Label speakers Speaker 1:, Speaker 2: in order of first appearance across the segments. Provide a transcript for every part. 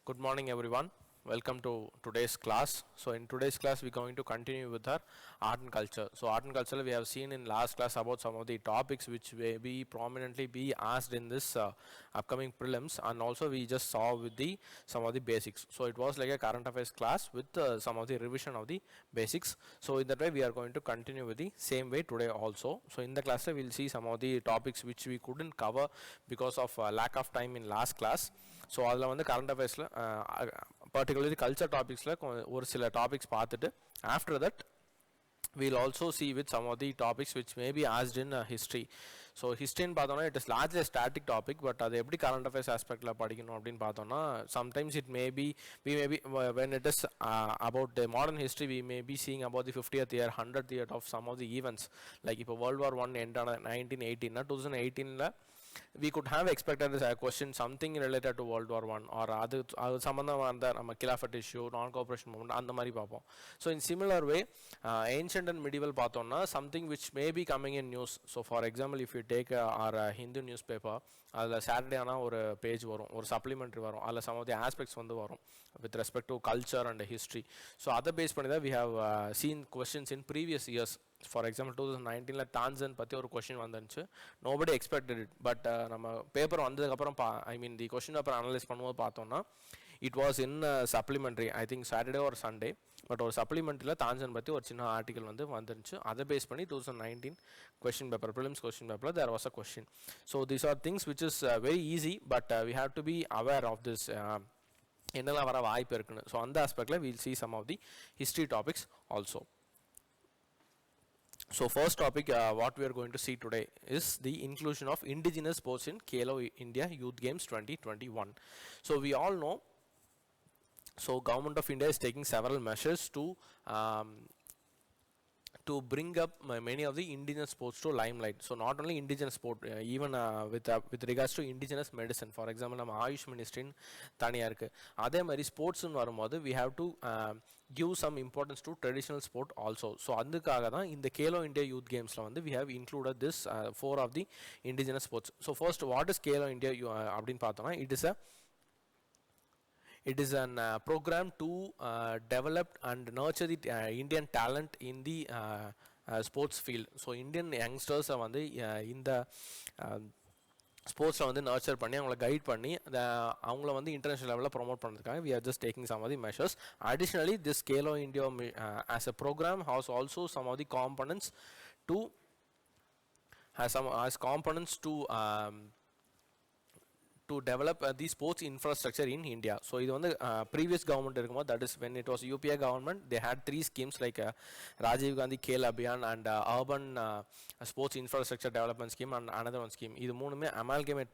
Speaker 1: Good morning, everyone. Welcome to today's class. So, in today's class, we're going to continue with our art and culture. So, art and culture, we have seen in last class about some of the topics which may be prominently be asked in this upcoming prelims, and also we just saw with the some of the basics. So, it was like a current affairs class with some of the revision of the basics. So, in that way, we are going to continue with the same way today also. So, in the class, we will see some of the topics which we couldn't cover because of lack of time in last class. So அதில் வந்து current அஃபேர்ஸில் particularly culture டாபிக்ஸில் ஒரு சில topics பார்த்துட்டு after that we'll also see with some of the topics which may be asked in history. So history in பார்த்தோம்னா it is largely a static topic, but அது எப்படி current affairs aspectல படிக்கணும் அப்படின்னு பார்த்தோம்னா sometimes it may be we may be when it is about the modern history we may be seeing about the 50th year 100th year of some of the events, like இப்போ World War I end on 1918 2018ல we could have expected a question something related to World War I or அது சம்பந்தமாக அந்த நம்ம Khilafat issue non cooperation movement அந்த மாதிரி பார்ப்போம். So in similar way ancient and medieval பார்த்தோம்னா something which may be coming in news. So for example if you take our Hindu newspaper, அதில் Saturday ஆனால் ஒரு பேஜ் வரும், ஒரு சப்ளிமெண்ட்ரி வரும், அதில் சம் ஆஃப் தி ஆஸ்பெக்ட்ஸ் வந்து வரும் with respect to culture and history. So அதை பேஸ் பண்ணி தான் we have seen questions in previous years. For example 2019 டான்சன் பற்றி ஒரு கொஷின் வந்துருந்துச்சு, நோபடி எக்ஸ்பெக்டட் இட். பட் நம்ம பேப்பர் வந்ததுக்கப்புறம் I mean the question paper analyse பண்ணும்போது பார்த்தோம்னா it was in supplementary, I think Saturday ஒரு சண்டே. பட் ஒரு சப்ளிமெண்ட்ரியில் தான்சன் பற்றி ஒரு சின்ன ஆர்டிகல் வந்து வந்துருந்துச்சு. அதை பேஸ் பண்ணி 2019 கொஷின் பேப்பர் ப்ரிலிம்ஸ் கொஷின் பேப்பரில் there was a question. So these are things which is very easy, but we have to be aware of this என்னெல்லாம் வர வாய்ப்பு இருக்குன்னு. ஸோ அந்த ஆஸ்பெக்டில் we'll see some of the history topics also. So first topic what we are going to see today is the inclusion of indigenous sports in Khelo India Youth Games 2021. So we all know, so Government of India is taking several measures to bring up many of the indigenous sports to limelight. So not only indigenous sport, even with regards to indigenous medicine, for example நம்ம ஆயுஷ் மினிஸ்ட்ரின் தனியாக இருக்குது. அதே மாதிரி ஸ்போர்ட்ஸ்னு வரும்போது we have to give some importance to traditional sport also. So அதுக்காக தான் இந்த Khelo India youth கேம்ஸில் வந்து we have included this 4 of the indigenous sports. So first what is Khelo India அப்படின்னு பார்த்தோம்னா it is an program to develop and nurture the Indian talent in the sports field. So Indian youngsters வந்து இந்த ஸ்போர்ட்ஸில் வந்து nurture பண்ணி அவங்கள guide பண்ணி அவங்கள வந்து இன்டர்நேஷனல் லெவலில் ப்ரொமோட் பண்ணுறதுக்காக we are just taking some of the measures. Additionally, this Khelo India as a program has also some of the components to develop the sports infrastructure in India. So இது வந்து previous government இருக்கும்போது, that is when it was UPA government, they had 3 schemes like Rajiv Gandhi Khel Abhiyan and urban sports infrastructure development scheme and another one scheme. இது மூணுமே amalgamate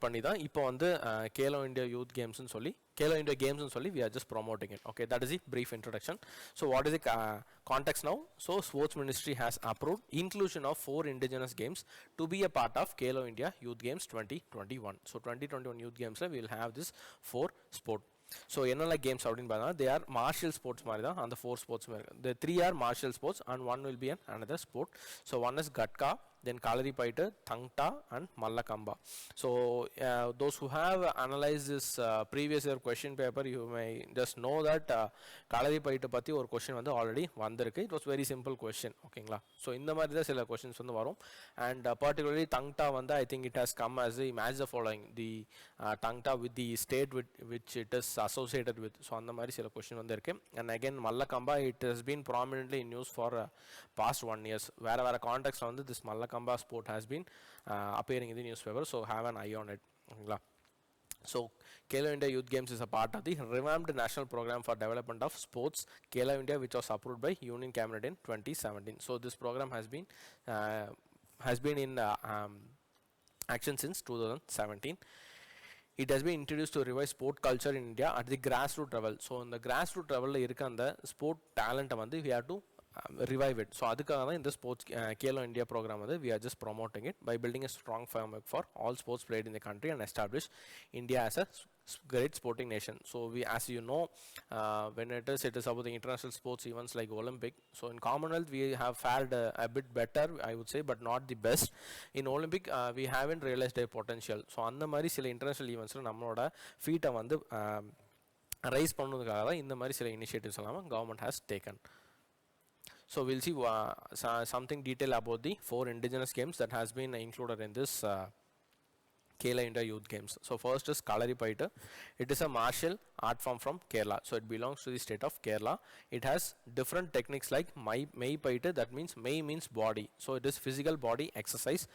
Speaker 1: பண்ணி தான் இப்போ வந்து Khelo India youth கேம்ஸ்னு சொல்லி கேலோ இந்தியா கேம்ஸ்னு சொல்லி we are just promoting it. Okay, that is the brief introduction. So what is the context now? So Sports Ministry has approved inclusion of 4 indigenous games to be a part of Khelo India Youth Games 2021. So 2021 Youth Games we will have this 4 sport. So என்னென்ன games அப்படின்னு பார்த்தா they are martial sports மாதிரி தான் அந்த 4 sports மாதிரி. The 3 are martial sports and one will be another sport. So one is Gatka, then Kalaripayattu, Thangta and Mallakamba. So those who have analyzed this previous year question paper, you may just know that Kalaripayattu பற்றி ஒரு question வந்து already வந்திருக்கு. It was very simple question. ஓகேங்களா? So இந்த மாதிரி தான் சில questions வந்து வரும். அண்ட் பர்டிகுலர்லி Thangta வந்து I think it has come as the match the following the Thangta with the state which it is associated with. So அந்த மாதிரி சில கொஷின் வந்து இருக்கு. And again Mallakamba, it has been prominently in news for past 1 years. வேற கான்டெக்ட்ல வந்து this Mallakamba sport has been appearing in the newspaper, so have an eye on it. ஓகேங்களா? So Khelo India Youth Games is a part of the revamped national program for development of sports Khelo India, which was approved by Union Cabinet in 2017. So this program has been in action since 2017. It has been introduced to revive sport culture in India at the grassroots level. So in the grassroots level இருக்க அந்த sport டேலண்ட்டை வந்து we have to revive it. So அதுக்காக தான் இந்த sports Khelo India program வந்து we are just promoting it by building a strong framework for all sports played in the country and establish India as a great sporting nation. So we, as you know, when it is about the international sports events like Olympic. So in Commonwealth we have fared a bit better, I would say, but not the best. In Olympic we haven't realized their potential. So அந்த மாதிரி சில international ஈவெண்ட்ஸில் நம்மளோட ஃபீட்டை வந்து rice பண்ணுறதுக்காக தான் இந்த மாதிரி சில இனிஷியேட்டிவ்ஸ் எல்லாம் government has taken. So we'll see something detail about the 4 indigenous games that has been included in this Kerala India Youth Games. So first is Kalaripayattu. It is a martial art form from Kerala. So it belongs to the state of Kerala. It has different techniques like Meipayattu, that means Mei means body. So it is physical body exercise.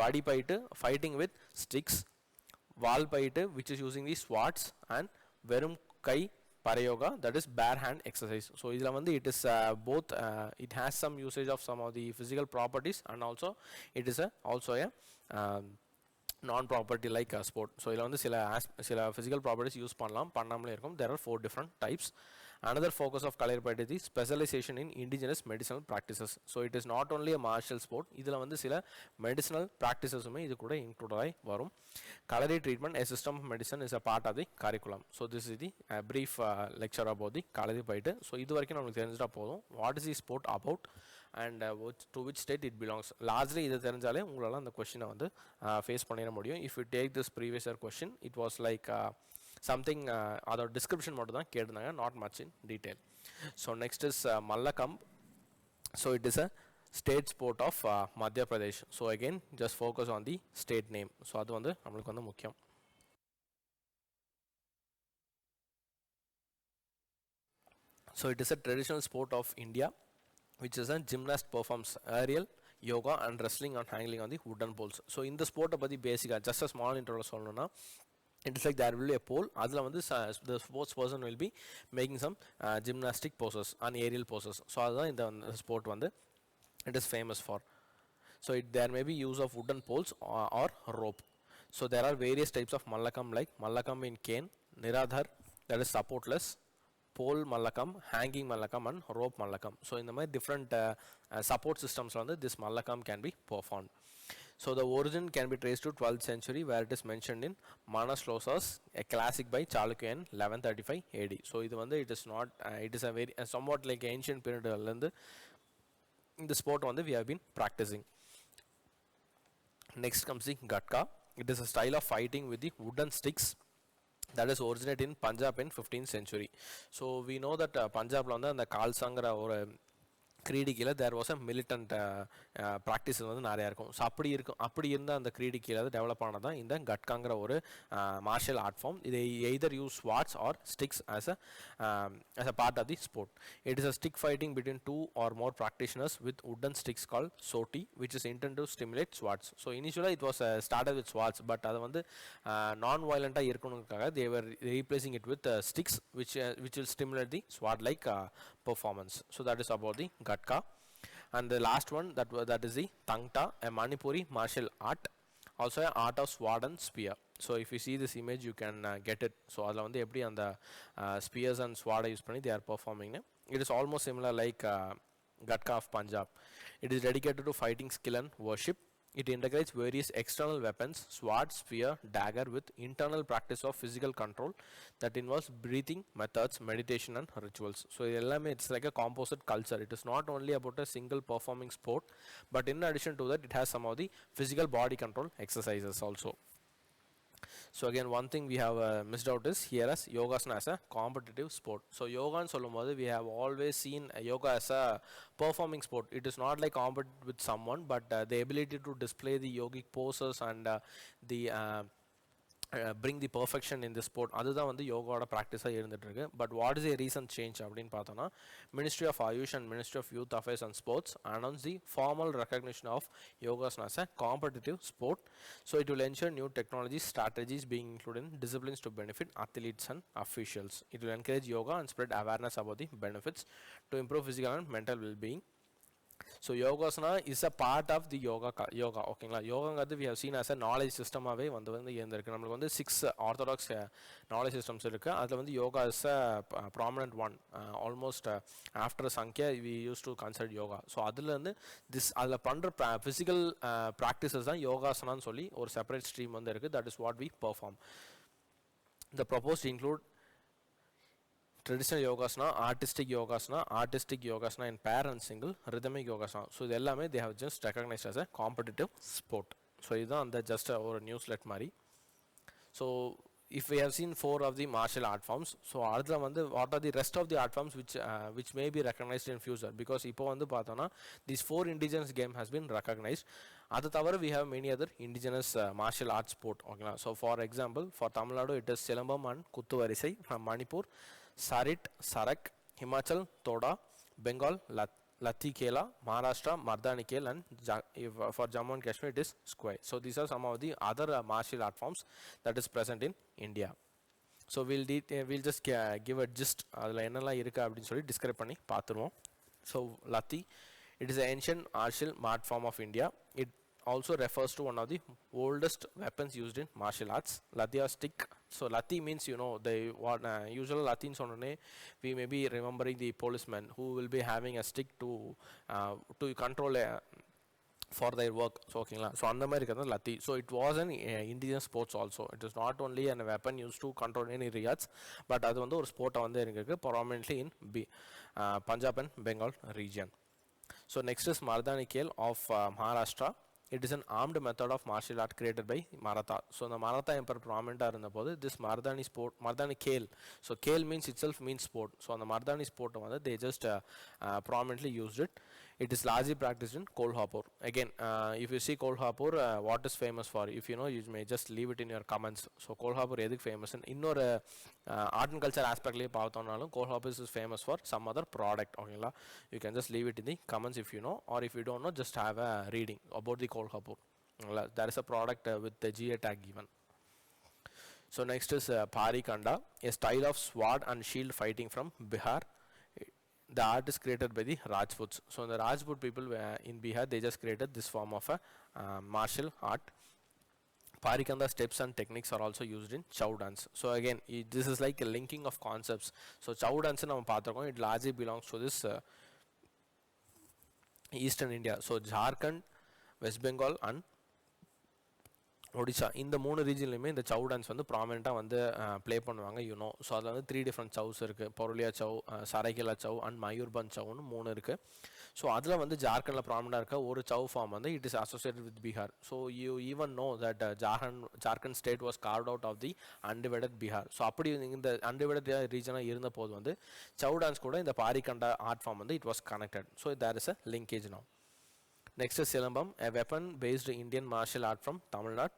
Speaker 1: Vadipayattu, fighting with sticks. Valpayattu, which is using the swords, and Verum Kai Parayoga, that is bare hand exercise. So it is both it has some usage of some of the physical properties, and also it is also a non-property like a sport. So இதில் வந்து சில physical properties use பண்ணாமலே இருக்கும். There are 4 different types. Another focus of Kalaripayattu is specialization in indigenous medicinal practices. So it is not only a martial sport, இதில் வந்து சில medicinal practicesுமே இது கூட include ஆகி வரும். Kalari treatment, a system of medicine, is a part of the curriculum. So this is the brief lecture about the Kalaripayattu. So இது வரைக்கும் நமக்கு தெரிஞ்சிட்டா போதும். What is the sport about and to which state it belongs. Largely இது தெரிஞ்சாலே உங்களால அந்த கொஸ்டினை வந்து ஃபேஸ் பண்ணிட முடியும். If you take this previous year question, it was like something அதோட description மட்டும் தான் கேட்டிருந்தாங்க, not much in detail. So next is Mallakhamb. So it is a state sport of Madhya Pradesh. So again just focus on the state name. So அது வந்து நம்மளுக்கு வந்து முக்கியம். So it is a traditional sport of India, which is a gymnast performs aerial, yoga and wrestling on hanging on the wooden poles. So in the sport பத்தி பேசிக்கா just a small intro சொல்லணும்னா, it is like there will be a pole, அதில் வந்து the sports person will be making some gymnastic poses and aerial poses. So அதுதான் இந்த sport வந்து it is famous for. So there may be use of wooden poles or rope. So there are various types of Mallakhamb, like Mallakhamb in cane, Niradhar, that is supportless, pole Mallakhamb, hanging Mallakhamb and rope Mallakhamb. So in the different support systems on this Mallakhamb can be performed. So the origin can be traced to 12th century, where it is mentioned in Manaslosas, a classic by Chalukya in 1135 AD. So it is not it is a very somewhat like ancient period in the sport we have been practicing. Next comes the Gatka. It is a style of fighting with the wooden sticks that is originated in Punjab in 15th century. So we know that Punjab la and the Khalsa or creed கீழே there was a militant practice வந்து நிறையா இருக்கும். So அப்படி இருந்த அந்த creed கீழே develop ஆனதான் இந்த கட்காங்கிற ஒரு martial art form. இதை either use swords or sticks as a part of the sport. It is a stick fighting between 2 or more practitioners with wooden sticks called soti, which is intended to stimulate swords. So initially it was started with swords, but அது வந்து non-violent இருக்கணுங்கிறதுக்காக they were replacing it with sticks which will stimulate the sword like performance. So that is about the Gatka. And the last one that is the Tangta, a Manipuri martial art, also an art of sword and spear. So if you see this image you can get it. So adla vandu eppadi and spears and sword use panni they are performing. It is almost similar like Gatka of Punjab. It is dedicated to fighting skill and worship. It integrates various external weapons, sword, spear, dagger, with internal practice of physical control that involves breathing methods, meditation and rituals. So it's like a composite culture. It is not only about a single performing sport, but in addition to that it has some of the physical body control exercises also. So again one thing we have missed out is here as yogasana as a competitive sport. So yoga and sollumbodhu we have always seen yoga as a performing sport. It is not like compete with someone, but the ability to display the yogic poses and the bring the perfection in the sport, அதுதான் வந்து யோகாவோட ப்ராக்டிஸாக இருந்துட்டு இருக்கு. But what is a recent change அப்படின்னு பார்த்தோன்னா, ministry of AYUSH and ministry of youth affairs and sports announce the formal recognition of yogasana as a competitive sport. So it will ensure new technologies, strategies being included in disciplines to benefit athletes and officials. It will encourage yoga and spread awareness about the benefits to improve physical and mental well-being. So yogasana is a part of the yoga ஓகேங்களா. யோகாங்கிறது we have seen as a knowledge systemaவே வந்து இருந்திருக்கு. நம்மளுக்கு வந்து 6 orthodox knowledge systems இருக்கு. அதில் வந்து yoga is a prominent one. Almost after Sankhya we used to consider yoga. So அதில் வந்து அதில் பண்ணுற physical practices தான் யோகாசனான்னு சொல்லி ஒரு separate stream வந்து இருக்குது. That is what we perform. The proposed include traditional yogasana, artistic yogasana in pair and single, rhythmic yogasana. So இது எல்லாமே they have just recognized as a competitive sport. So இதுதான் அந்த just ஒரு newslet மாதிரி. So if we have seen 4 of the martial art forms, so அதில் வந்து what are the rest of the art forms which may be recognized in future, because இப்போ வந்து பார்த்தோன்னா these 4 indigenous game has been recognized. அது தவிர we have many other indigenous martial art sport. ஓகேங்களா. So for example, for Tamil Nadu it is silambam and குத்துவரிசை. From Manipur, Sarit, Sarak, Himachal, Toda, Bengal, Lathi Kela, Maharashtra, Mardani Kel, and for Jammu and Kashmir it is Squay. So these are some of the other martial art forms that is present in India. So we'll just give a gist அதில் என்னெல்லாம் இருக்குது அப்படின்னு சொல்லி describe பண்ணி பார்த்துருவோம். So Lathi, it is an ancient martial art form of India. It also refers to one of the oldest weapons used in martial arts. Lathi or stick. So Lathi means, you know, the what usual Lathi in sonone we may be remembering the policeman who will be having a stick to control for their work. So okay la. So அந்த மாதிரி இருக்கிறது Lathi. So it was an indigenous sports also. It is not only a weapon used to control any areas, but அது வந்து ஒரு ஸ்போர்ட்டை வந்து இருக்கு prominently in Punjab and Bengal region. So next is Mardani Kel of Maharashtra. It is an armed method of martial art created by Maratha. So the Maratha emperor prominent இருந்தபோது this Mardani Kel. So Kel means itself means sport. So on the Mardani sport they just prominently used it. It is largely practiced in Kolhapur. Again, if you see Kolhapur, what is famous for? If you know, you may just leave it in your comments. So Kolhapur is famous. And இன்னொரு art and culture aspect லேயே பார்த்தோம்னாலும் Kolhapur is famous for some other product. Okay, you can just leave it in the comments if you know, or if you don't know, just have a reading about the Kolhapur. There is a product with the GA tag given. So next is Pari Kanda, a style of sword and shield fighting from Bihar. The art is created by the Rajputs. So the Rajput people in Bihar, they just created this form of a martial art. Parikanda steps and techniques are also used in Chow dance. So again, this is like a linking of concepts. So Chow dance it largely belongs to this Eastern India. So Jharkhand, West Bengal and Odisha இந்த 3 ரீஜன்லையுமே இந்த சவு dance வந்து ப்ராமினெண்ட்டாக வந்து play பண்ணுவாங்க you know. So அதில் வந்து 3 different சவுஸ் இருக்குது. பொருளியா சவு, சரைக்கிலா சவு அண்ட் மயூர்பன் சவுன்னு 3 இருக்குது. ஸோ அதில் வந்து ஜார்க்கண்டில் ப்ராமினெண்ட்டாக இருக்க ஒரு சவு ஃபார்ம் வந்து it is associated with Bihar. So you even know that Jharkhand state was carved out of the undivided Bihar. So அப்படி இந்த அன்டிவைடட் ரீஜனாக இருந்த போது வந்து சவு டான்ஸ் கூட இந்த பாரிகண்டா ஆர்ட் ஃபார்ம் வந்து it was connected. So there is a linkage now. Next is Silambam, a weapon-based Indian martial art from Tamil Nadu.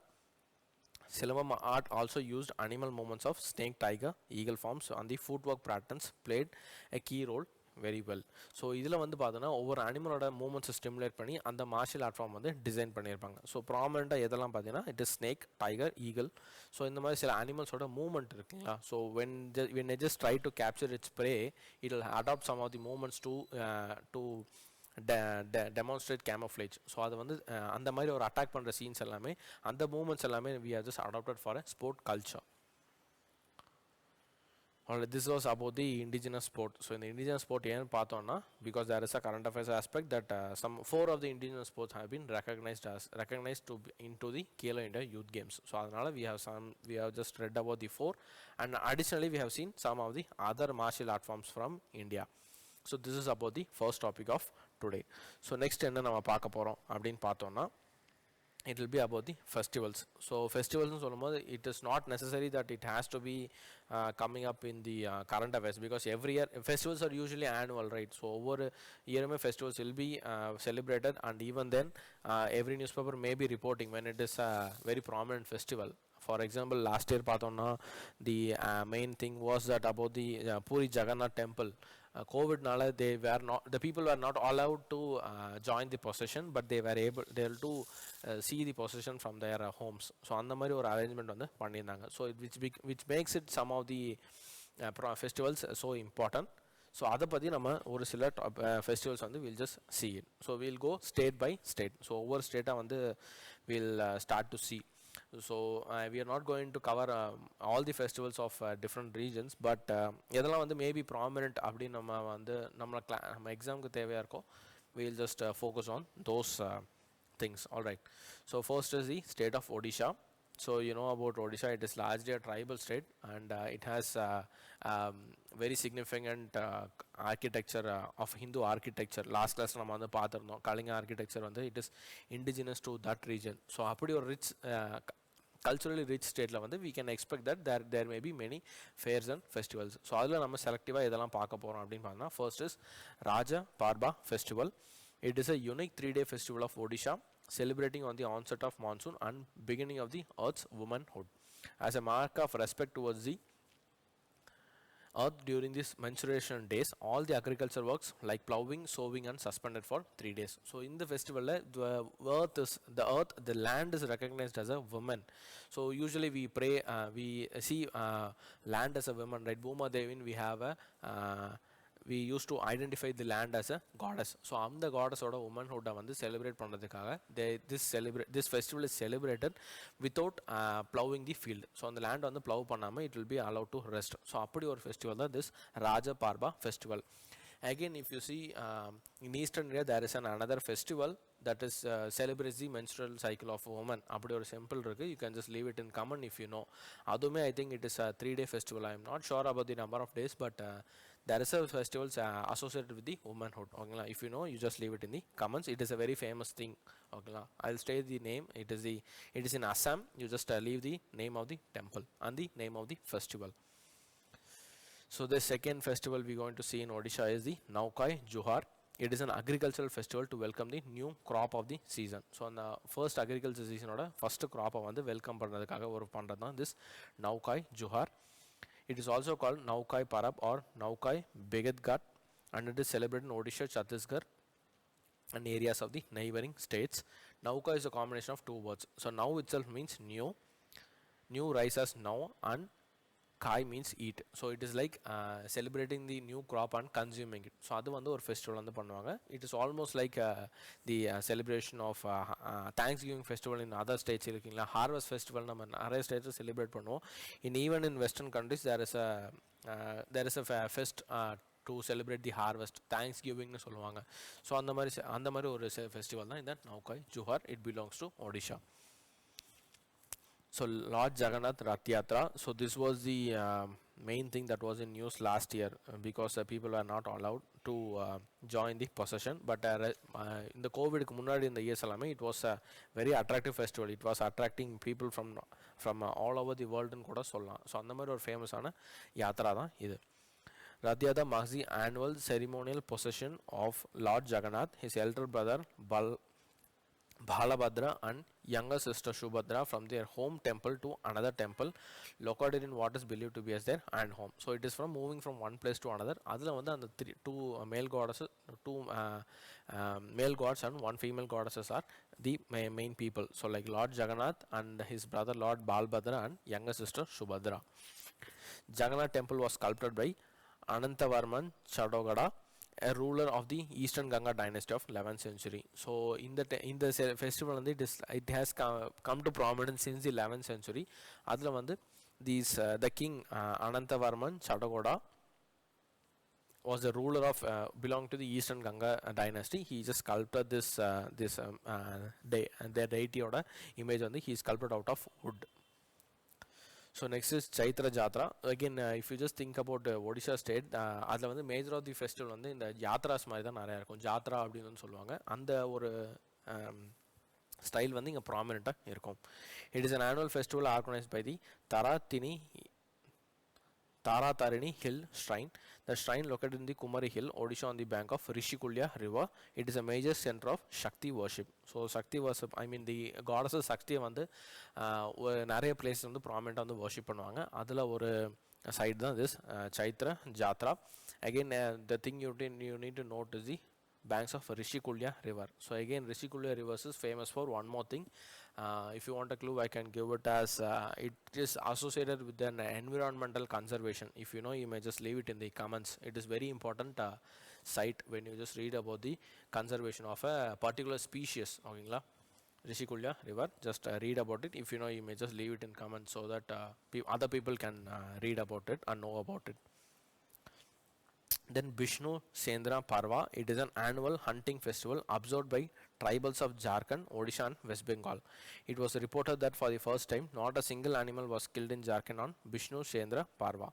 Speaker 1: Silambam art also used animal movements of snake, tiger, eagle forms, and the footwork patterns played a key role very well. So இதில் வந்து பார்த்தோன்னா ஒவ்வொரு அனிமலோட மூமெண்ட்ஸை stimulate பண்ணி அந்த martial art form வந்து design பண்ணியிருப்பாங்க. So ப்ராமினெண்ட்டாக எதெல்லாம் பார்த்தீங்கன்னா it is snake, tiger, eagle. So இந்த மாதிரி சில அனிமல்ஸோட மூவ்மெண்ட் இருக்குங்களா. So when they just try to capture its prey, it will adopt some of the movements to demonstrate camouflage. So அது வந்து அந்த மாதிரி ஒரு அட்டாக் பண்ணுற சீன்ஸ் எல்லாமே அந்த மூமெண்ட்ஸ் எல்லாமே we are just adopted for a sport culture. Alright, this was about the indigenous sport. So in the indigenous sport ஏன்னு பார்த்தோம்னா because there is a current affairs aspect that some 4 of the indigenous sports have been recognized into the Khelo India Youth Games. So அதனால we have just read about the 4 and additionally we have seen some of the other martial art forms from India. So this is about the first topic of today. So next என்ன நம்ம பார்க்க போகிறோம் அப்படின்னு பார்த்தோம்னா it will be about the festivals. So festivals னு சொல்லும்போது it is not necessary that it has to be coming up in the current affairs because every year festivals are usually annual, right? So ஒவ்வொரு இயருமே festivals will be celebrated and even then every newspaper may be reporting when it is a very prominent festival. For example, last year பார்த்தோம்னா the main thing was that about the Puri Jagannath temple. COVID-nala the people were not allowed to join the procession, but they were able to see the procession from their homes. So அந்த மாதிரி ஒரு arrangement வந்து பண்ணியிருந்தாங்க. So which makes it some of the festivals so important. So அதை பற்றி நம்ம ஒரு சில ஃபெஸ்டிவல்ஸ் வந்து will just see it. So will go state by state. So ஒவ்வொரு ஸ்டேட்டாக வந்து will start to see. So we are not going to cover all the festivals of different regions, but எதெல்லாம் வந்து மேபி ப்ராமினென்ட் அப்படின்னு நம்ம வந்து நம்ம எக்ஸாமுக்கு தேவையாக இருக்கோ we'll just focus on those things. All right. So first is the state of Odisha. So you know about Odisha, it is largely a tribal state, and it has very significant architecture of Hindu architecture. Last class நம்ம வந்து பார்த்திருந்தோம் Kalinga architecture வந்து it is indigenous to that region. So அப்படி ஒரு rich culturally rich state la வந்து we can expect that there may be many fairs and festivals. So அதில் நம்ம செலக்டிவாக இதெல்லாம் பார்க்க போகிறோம் அப்படின்னு பார்த்தோம்னா first is Raja Parba festival. It is a unique 3-day festival of Odisha celebrating on the onset of monsoon and beginning of the earth's womanhood. As a mark of respect towards the earth during these menstruation days, all the agriculture works like ploughing, sowing and suspended for 3 days. So in the festival the land is recognized as a woman. So usually we pray, we see land as a woman, right? Bhuma Devin, we have a we used to identify the land as a goddess. So அந்த goddess ஓட womanhood வந்து celebrate பண்ணுறதுக்காக this festival is celebrated without plowing the field. So அந்த land வந்து plow பண்ணாமல் it will be allowed to rest. So அப்படி ஒரு festival தான் this Raja Parba festival. Again, if you see in Eastern India, there is another festival that is celebrates the menstrual cycle of a woman. அப்படி ஒரு simple இருக்கு. You can just leave it in common if you know. அதுவுமே I think it is a 3-day festival. I am not sure about the number of days, but there is a festivals associated with the womanhood. Okay, if you know, you just leave it in the comments. It is a very famous thing. Okay, I'll state the name. It is in Assam. You just leave the name of the temple and the name of the festival. So the second festival we're going to see in Odisha is the Naukai Juhar. It is an agricultural festival to welcome the new crop of the season. So on the first agricultural season oda first crop வந்து welcome பண்றதுக்காக ஒரு பண்றது தான் this Naukai Juhar. It is also called Naukai Parab or Naukai Begadgat, and it is celebrated in Odisha, Chhattisgarh and areas of the neighboring states. Nauka is a combination of two words. So Nau itself means new rice as Nau, and Kai means eat. So it is like celebrating the new crop and consuming it. So அது வந்து ஒரு festival வந்து பண்ணுவாங்க. It is almost like the celebration of Thanksgiving festival in other states இருக்குங்களா. Harvest festival நம்ம நிறைய states celebrate பண்ணுவோம். Even in western countries there is a fest to celebrate the harvest, Thanksgiving னு சொல்லுவாங்க. So அந்த மாதிரி ஒரு festival தான் இந்த Naukai Juhar. It belongs to Odisha. So Lord Jagannath Rath Yatra. So this was the main thing that was in news last year because people were not allowed to join the procession. But in the COVID முன்னாடி இந்த years எல்லாமே it was a very attractive festival. It was attracting people from all over the world னு கூட சொல்லலாம். So அந்த மாதிரி ஒரு ஃபேமஸான யாத்ரா தான் இது. Rath Yatra marks the annual ceremonial procession of Lord Jagannath, his elder brother Balabhadra and younger sister Subhadra from their home temple to another temple located in what is believed to be as their and home. So it is from moving from one place to another. அதில் வந்து அந்த two male gods and one female goddesses are the main people. So like Lord Jagannath and his brother Lord Balbhadra and younger sister Subhadra. Jagannath temple was sculpted by Anantavarman Chadogada, a ruler of the Eastern Ganga dynasty of 11th century. So in the festival it has come to prominence since the 11th century. அதில் வந்து the king Anantavarman Chadagoda was the ruler of belonged to the Eastern Ganga dynasty. He just sculpted their deity oda image on he sculpted out of wood. So next is Chaitra Jatra. Again, if you just think about Odisha state, அதில் வந்து major of the festival வந்து இந்த யாத்ராஸ் மாதிரி தான் நிறையா இருக்கும். ஜாத்ரா அப்படின்னு சொல்லுவாங்க. அந்த ஒரு ஸ்டைல் வந்து இங்கே ப்ராமினெண்ட்டாக இருக்கும். It is an annual festival organized by the Taratharini Hill Shrine. The shrine located in the Kumari Hill, Odisha, on the bank of Rishikulya river. It is a major center of Shakti worship. So Shakti worship, I mean the goddess Shakti வந்து நிறைய place வந்து ப்ராமினெண்ட்டாக வந்து worship பண்ணுவாங்க. அதில் ஒரு side தான் this Chaitra Jatra. Again, the thing you need to note is the banks of Rishikulya river. So again, Rishikulya river is famous for one more thing. If you want a clue, I can give it as it is associated with an environmental conservation. If you know, you may just leave it in the comments. It is very important site when you just read about the conservation of a particular species. Okay, Rishikulya river, just read about it. If you know, you may just leave it in comments so that other people can read about it and know about it. Then Bishnu Sendra Parva, it is an annual hunting festival observed by tribals of Jharkhand, Odisha and West Bengal. It was reported that for the first time, not a single animal was killed in Jharkhand on Bishnu Sendra Parva.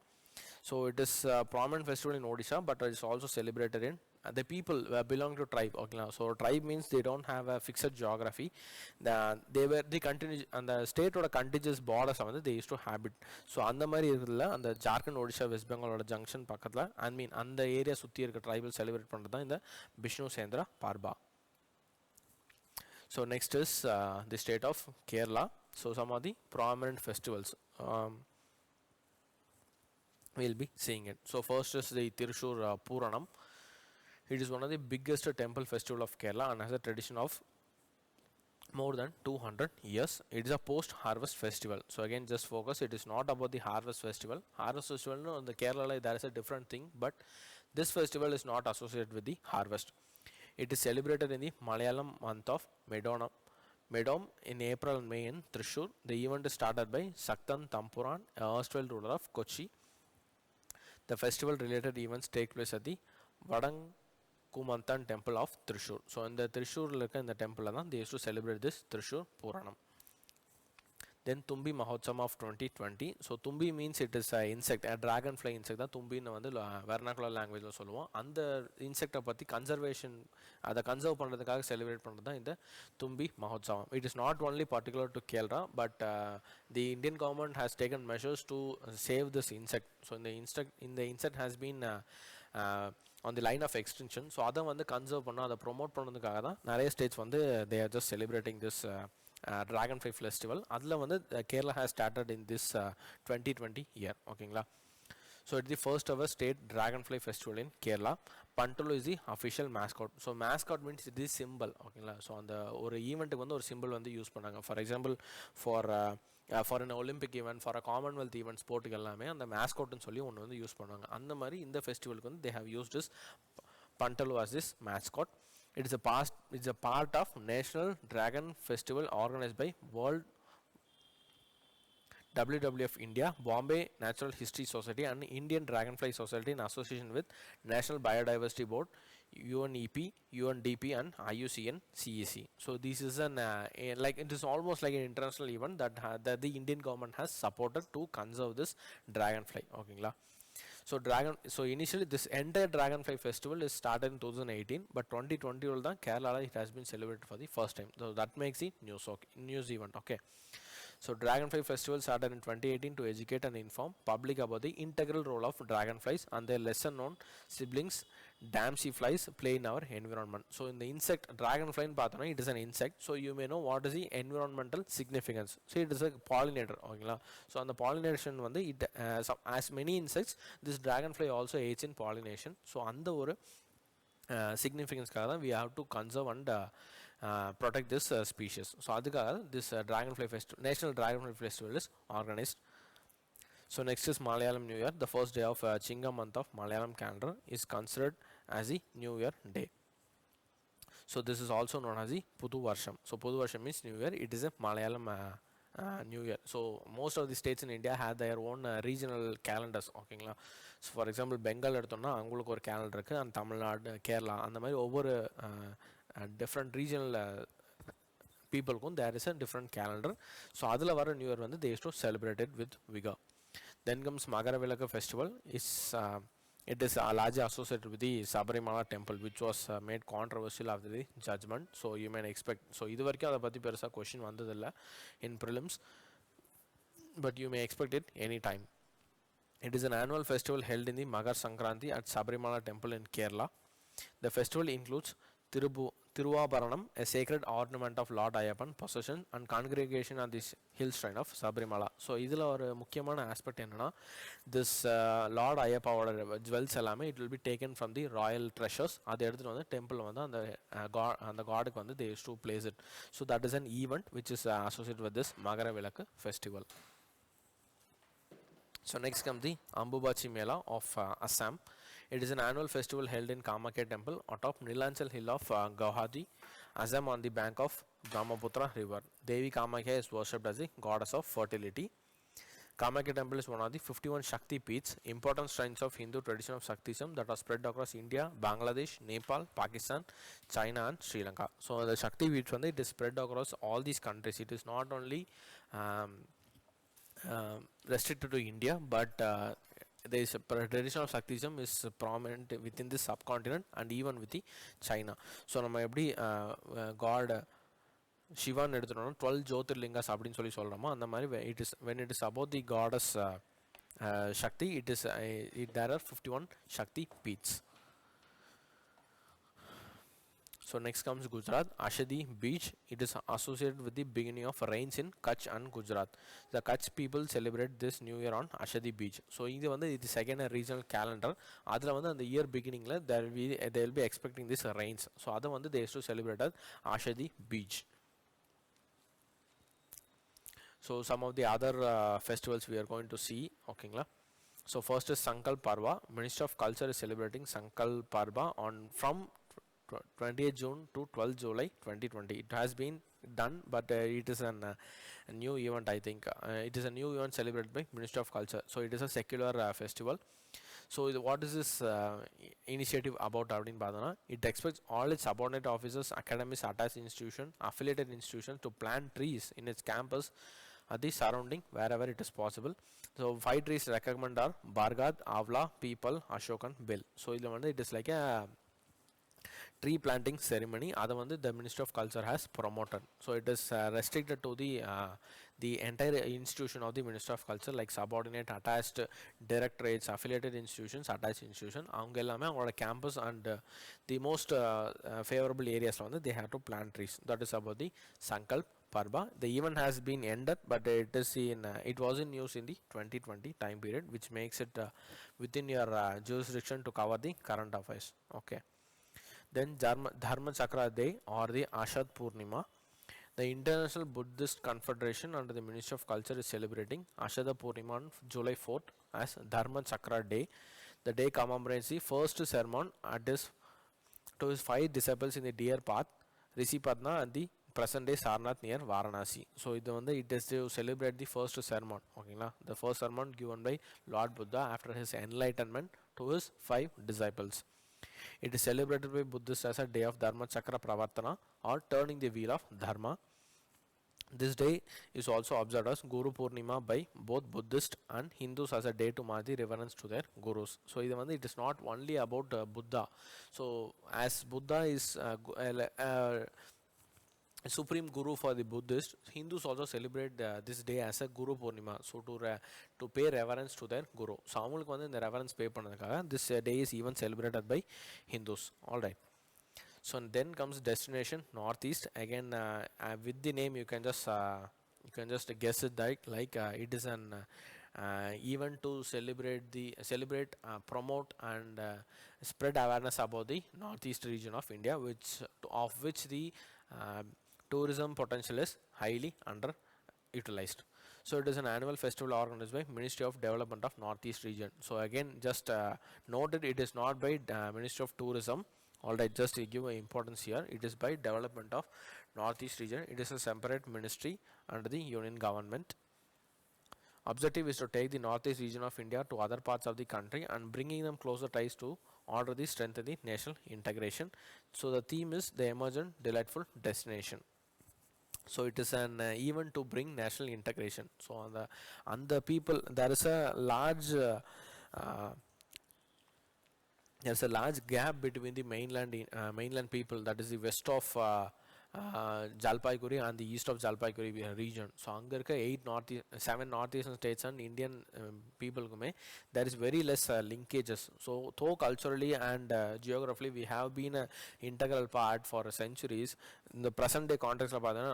Speaker 1: So it is a prominent festival in Odisha, but it is also celebrated in the people belong to tribe. Okay, so tribe means they don't have a fixed geography. They were the continue and the state or contiguous borders they used to habit. So அந்த மாதிரி இருக்குல்ல அந்த Jharkhand Odisha west பெங்காலோட junction பக்கத்தில் அந்த area சுற்றி இருக்க tribal celebrate பண்ணுறது தான் இந்த Vishnu சேந்திரா பார்பா. So next is the state of Kerala. So some of the prominent festivals. We'll be seeing it. So first is the Tirusur Puranam. It is one of the biggest temple festival of Kerala and has a tradition of more than 200 years. It is a post-harvest festival. So again, just focus. It is not about the harvest festival. Harvest festival, no, in the Kerala there is a different thing, but this festival is not associated with the harvest. It is celebrated in the Malayalam month of Medom in April and May in Thrissur. The event is started by Saktan Tampuran, a erstwhile ruler of Kochi. The festival related events take place at the Vadangkumantan temple of Thrissur. So in the Thrissur in the temple they used to celebrate this Thrissur Puranam. Then Tumbi Mahotsam of 2020. So Tumbi means it is a insect, a dragonfly insect. That Tumbi na vandu vernacular language lo solluvom. And the insect patti conservation the conserve பண்றதுக்காக celebrate பண்றது தான் இந்த Tumbi Mahotsam. It is not only particular to Kerala, but the Indian government has taken measures to save this insect. So in the insect has been on the line of extinction. So அதை வந்து conserve பண்ண அதை promote பண்ணதுக்காக தான் நிறைய states வந்து they are just celebrating this dragonfly festival. அதில் வந்து Kerala has started in this 2020 year. ஓகேங்களா. So it's the first ever state dragonfly festival in Kerala. Pantulu is the official mascot. So mascot means it is symbol. ஓகேங்களா. So அந்த ஒரு ஈவெண்ட்டுக்கு வந்து ஒரு symbol வந்து யூஸ் பண்ணாங்க. For example for an Olympic event, for a commonwealth event ஸ்போர்ட்டுக்கு எல்லாமே அந்த மேஸ்காட்னு சொல்லி ஒன்று வந்து யூஸ் பண்ணுவாங்க. அந்த மாதிரி இந்த ஃபெஸ்டிவலுக்கு வந்து they have used this Pantulu as this mascot. It's a part of National Dragon Festival organized by World WWF India, Bombay Natural History Society and Indian Dragonfly Society in association with National Biodiversity Board, UNEP, UNDP and IUCN CEC. So this is an like it is almost like an international event that the Indian government has supported to conserve this dragonfly. Okay, so initially this entire dragonfly festival is started in 2018, but 2020 old Kerala it has been celebrated for the first time. So that makes the news event. Okay. So dragonfly festival started in 2018 to educate and inform public about the integral role of dragonflies and their lesser known siblings damsel flies play in our environment. So in the insect dragonfly it is an insect, so you may know what is the environmental significance. So it is a pollinator. Okay. So on the pollination it as many insects, this dragonfly also aids in pollination. So on the significance we have to conserve and protect this species. So adukkaga this dragonfly festival, National Dragonfly Festival is organized. So next is Malayalam New Year. The first day of Chingam month of Malayalam calendar is considered as the New Year day. So this is also known as the Pudu Varsham. So Pudu Varsham means New Year. It is a Malayalam New Year. So most of the states in India have their own regional calendars. Okay, so for example Bengal எடுத்தோம்னா அவங்களுக்கு ஒரு calendar இருக்கு, and Tamil Nadu, Kerala அந்த மாதிரி ஒவ்வொரு different regional people there is a different calendar. So adula vara New Year வந்து they used to celebrate it with vigor. Then comes Magaravilaka festival. It is largely associated with the Sabarimala temple, which was made controversial after the judgment. So you may expect. So இது வரைக்கும் அதை பற்றி பெருசா question வந்ததில்லை in prelims, but you may expect it any time. It is an annual festival held in the Magar Sankranti at Sabarimala temple in Kerala. The festival includes Thiruvabaranam, a sacred ornament of Lord Ayappan possession and congregation on this hill shrine of Sabrimala. So இதில் ஒரு முக்கியமான aspect என்னன்னா, this Lord ஐயப்பாவோட jewels எல்லாமே it will be taken from the royal treasures. அதை எடுத்துகிட்டு வந்து temple வந்து அந்த காடுக்கு வந்து they used to place it. So that is an event which is associated with this மகர விளக்கு festival. So next comes the Ambubachi Mela of Assam. It is an annual festival held in Kamakya temple atop Nilanchal hill of Guwahati, Assam on the bank of Brahmaputra river. Devi Kamakya is worshipped as the goddess of fertility. Kamakya temple is one of the 51 Shakti Peeths, important shrines of Hindu tradition of Shaktism that are spread across India, Bangladesh, Nepal, Pakistan, China and Sri Lanka. So the Shakti Peeths it is spread across all these countries. It is not only restricted to India, but there is a tradition of Shaktism is prominent within this subcontinent and even with the China. So நம்ம எப்படி God Shivan எடுத்துட்டோம்னா 12 ஜோதிர்லிங்காஸ் அப்படின்னு சொல்கிறோமோ அந்த மாதிரி it is when it is about the goddess Shakti, there are 51 Shakti Peeths. So next comes Gujarat, Ashadi Beach. It is associated with the beginning of rains in Kutch and Gujarat. The Kutch people celebrate this new year on Ashadi Beach. So இது வந்து இது second regional calendar. அதில் வந்து அந்த year beginningல they will be expecting this rains. So அதை வந்து they used to celebrate as Ashadi Beach. So some of the other festivals we are going to see. Okay, so first is Sankalp Parva. Ministry of Culture is celebrating Sankalp Parva from 28th June to 12th July 2020. It has been done, but it is a new event, I think. It is a new event celebrated by Ministry of Culture. So it is a secular festival. So what is this initiative about? It expects all its subordinate officers, academies, attached institutions, affiliated institutions to plant trees in its campus at the surrounding wherever it is possible. So 5 trees recommended are Bargad, Avla, Peepal, Ashok and Bill. So it is like a tree planting ceremony. That the Ministry of Culture has promoted. So it is restricted to the entire institution of the Ministry of Culture, like subordinate, attached directorates, affiliated institutions, attached institutions. Avanga ellame avanga campus and the most favorable areas they have to plant trees. That is about the Sankalp Parva. The event has been ended, but it was in use in the 2020 time period, which makes it within your jurisdiction to cover the current affairs. Okay. Then Dharma Chakra Day or the Ashad Purnima. The International Buddhist Confederation under the Ministry of Culture is celebrating Ashada Purnima on July 4th as Dharma Chakra Day. The day commemorates the first sermon to his 5 disciples in the Deer Path, Rishipadna and the present day Sarnath near Varanasi. So it is to celebrate the first sermon. Okay, the first sermon given by Lord Buddha after his enlightenment to his 5 disciples. It is celebrated by Buddhists as a day of Dharma Chakra Pravartana or turning the wheel of Dharma. This day is also observed as Guru Purnima by both Buddhists and Hindus as a day to mark the reverence to their gurus. So it is not only about Buddha. So as Buddha is supreme guru for the Buddhists, Hindus also celebrate this day as a Guru Purnima, so to pay reverence to their guru. So avங்களுக்கு வந்து இந்த reverence pay பண்ணதுக்காக this day is even celebrated by Hindus. All right. So then comes destination Northeast. Again with the name you can just guess it like it is an event to celebrate, promote and spread awareness about the Northeast region of India, of which the tourism potential is highly underutilized. So it is an annual festival organized by Ministry of Development of Northeast region. So again, just noted, it is not by Ministry of Tourism. Alright, just to give importance here, it is by Development of Northeast region. It is a separate ministry under the Union government. Objective is to take the Northeast region of India to other parts of the country and bringing them closer ties to order the strength of the national integration. So the theme is the emergent delightful destination. So it is an event to bring national integration. So on the people, there is a large gap between the mainland people, that is the west of Jalpaiguri and the east of Jalpaiguri region. So அங்க இருக்க 7 northeastern states and Indian peopleக்குமே there is very less linkages. So though culturally and geographically we have been a integral part for centuries, in the present day context பார்த்தோம்னா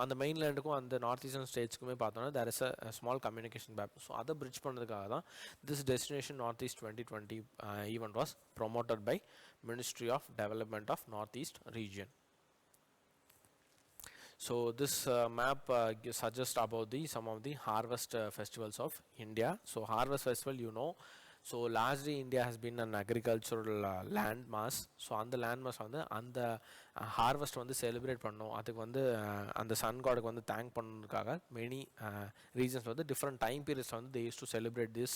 Speaker 1: அந்த மெயின்லேண்டுக்கும் அந்த north ஸ்டேட்ஸ்க்குமே பார்த்தோம்னா there is a small communication gap. So அதை bridge பண்ணுறதுக்காக தான் this destination Northeast 2020 event was promoted by Ministry of Development of Northeast region. So this map suggests about some of the harvest festivals of India. So harvest festival, you know, so largely India has been an agricultural land mass. So on the land mass on the harvest வந்து celebrate பண்ணோம், அதுக்கு வந்து அந்த sun god க்கு வந்து thank பண்ணதுக்காக many regions வந்து different time periods வந்து they used to celebrate this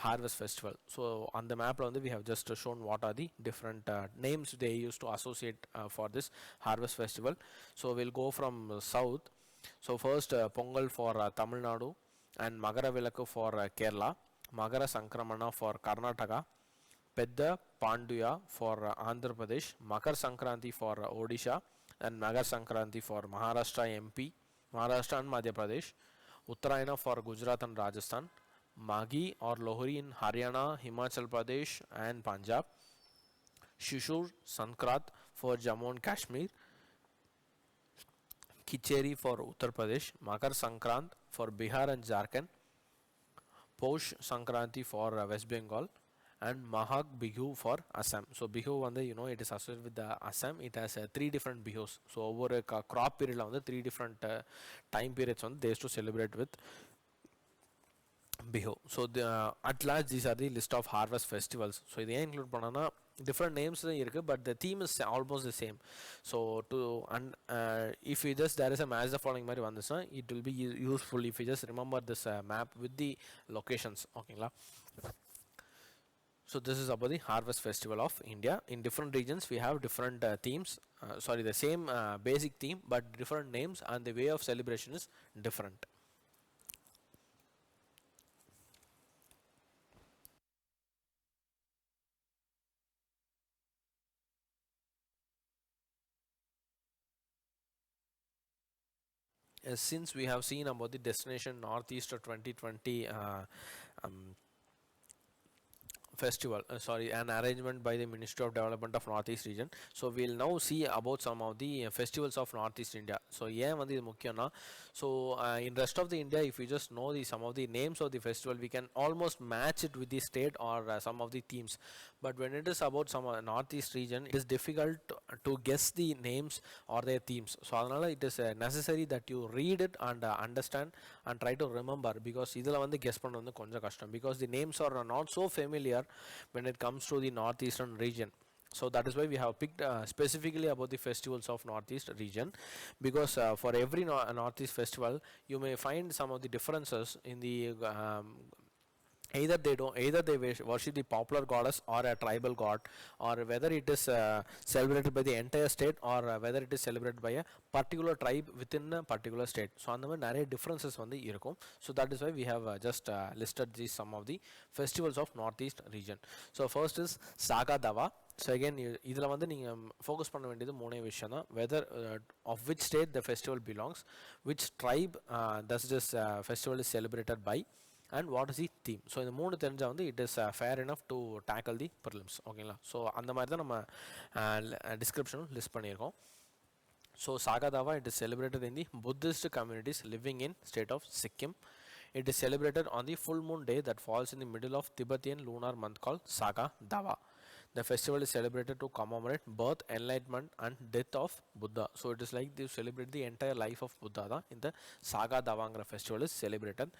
Speaker 1: harvest festival. So on the map we have just shown what are the different names they used to associate for this harvest festival. So we'll go from south. So first Pongal for Tamil Nadu and Magara Vilakku for Kerala, Magara Sankramana for Karnataka, Pedda Panduya for Andhra Pradesh, Makar Sankranti for Odisha, and Magar Sankranti for Maharashtra Maharashtra and Madhya Pradesh, Uttarayana for Gujarat and Rajasthan, Maghi or Lohri in Haryana, Himachal Pradesh and Punjab, Shishur Sankrat for Jammu and Kashmir, Kicheri for Uttar Pradesh, Makar Sankrant for Bihar and Jharkhand, Posh Sankranti for West Bengal, and Mahag Bihu for Assam. So Bihu you know it is associated with the Assam. It has 3 different Bihus. So over a crop period 3 different time periods they used to celebrate with Bihu. So at large these are the list of harvest festivals. So they include banana different names but the theme is almost the same. So to if you just there is a match the following mari vandusna, it will be useful if you just remember this map with the locations. Okay la. So this is about the harvest festival of India. In different regions we have different themes, sorry, the same basic theme but different names, and the way of celebration is different. Since we have seen about the destination Northeast 2020 festival, sorry, an arrangement by the Ministry of Development of Northeast region. So we'll now see about some of the festivals of Northeast India. So so in rest of the India, if you just know some of the names of the festival, we can almost match it with the state or some of the themes. But when it is about some Northeast region, it is difficult to guess the names or their themes. So it is necessary that you read it and understand and try to remember, because idhula guess panna konja kashtam, because the names are not so familiar when it comes to the northeastern region. So that is why we have picked specifically about the festivals of Northeast region, because for every Northeast festival you may find some of the differences in the either they worship the popular goddess or a tribal god, or whether it is celebrated by the entire state, or whether it is celebrated by a particular tribe within a particular state. So அந்த மாதிரி நிறைய differences இருக்கும். So that is why we have just listed these some of the festivals of Northeast region. So first is Saga Dawa. So again இதில் நீங்கள் focus பண்ண வேண்டியது மூணே விஷயம் தான், whether of which state the festival belongs, which tribe does this festival is celebrated by, and what is the theme. So இந்த மூணு தெரிஞ்சா it is fair enough to tackle the prelims. ஓகேங்களா. ஸோ அந்த மாதிரி தான் நம்ம டிஸ்கிரிப்ஷனும் லிஸ்ட் பண்ணியிருக்கோம். So Saga Dawa, it is celebrated in the Buddhist communities living in state of Sikkim. It is celebrated on the full moon day that falls in the middle of Tibetan lunar month called Saga Dawa. The festival is celebrated to commemorate birth, enlightenment and death of Buddha. So it is like they celebrate the entire life of Buddha in the Saga Davangra festival is celebrated.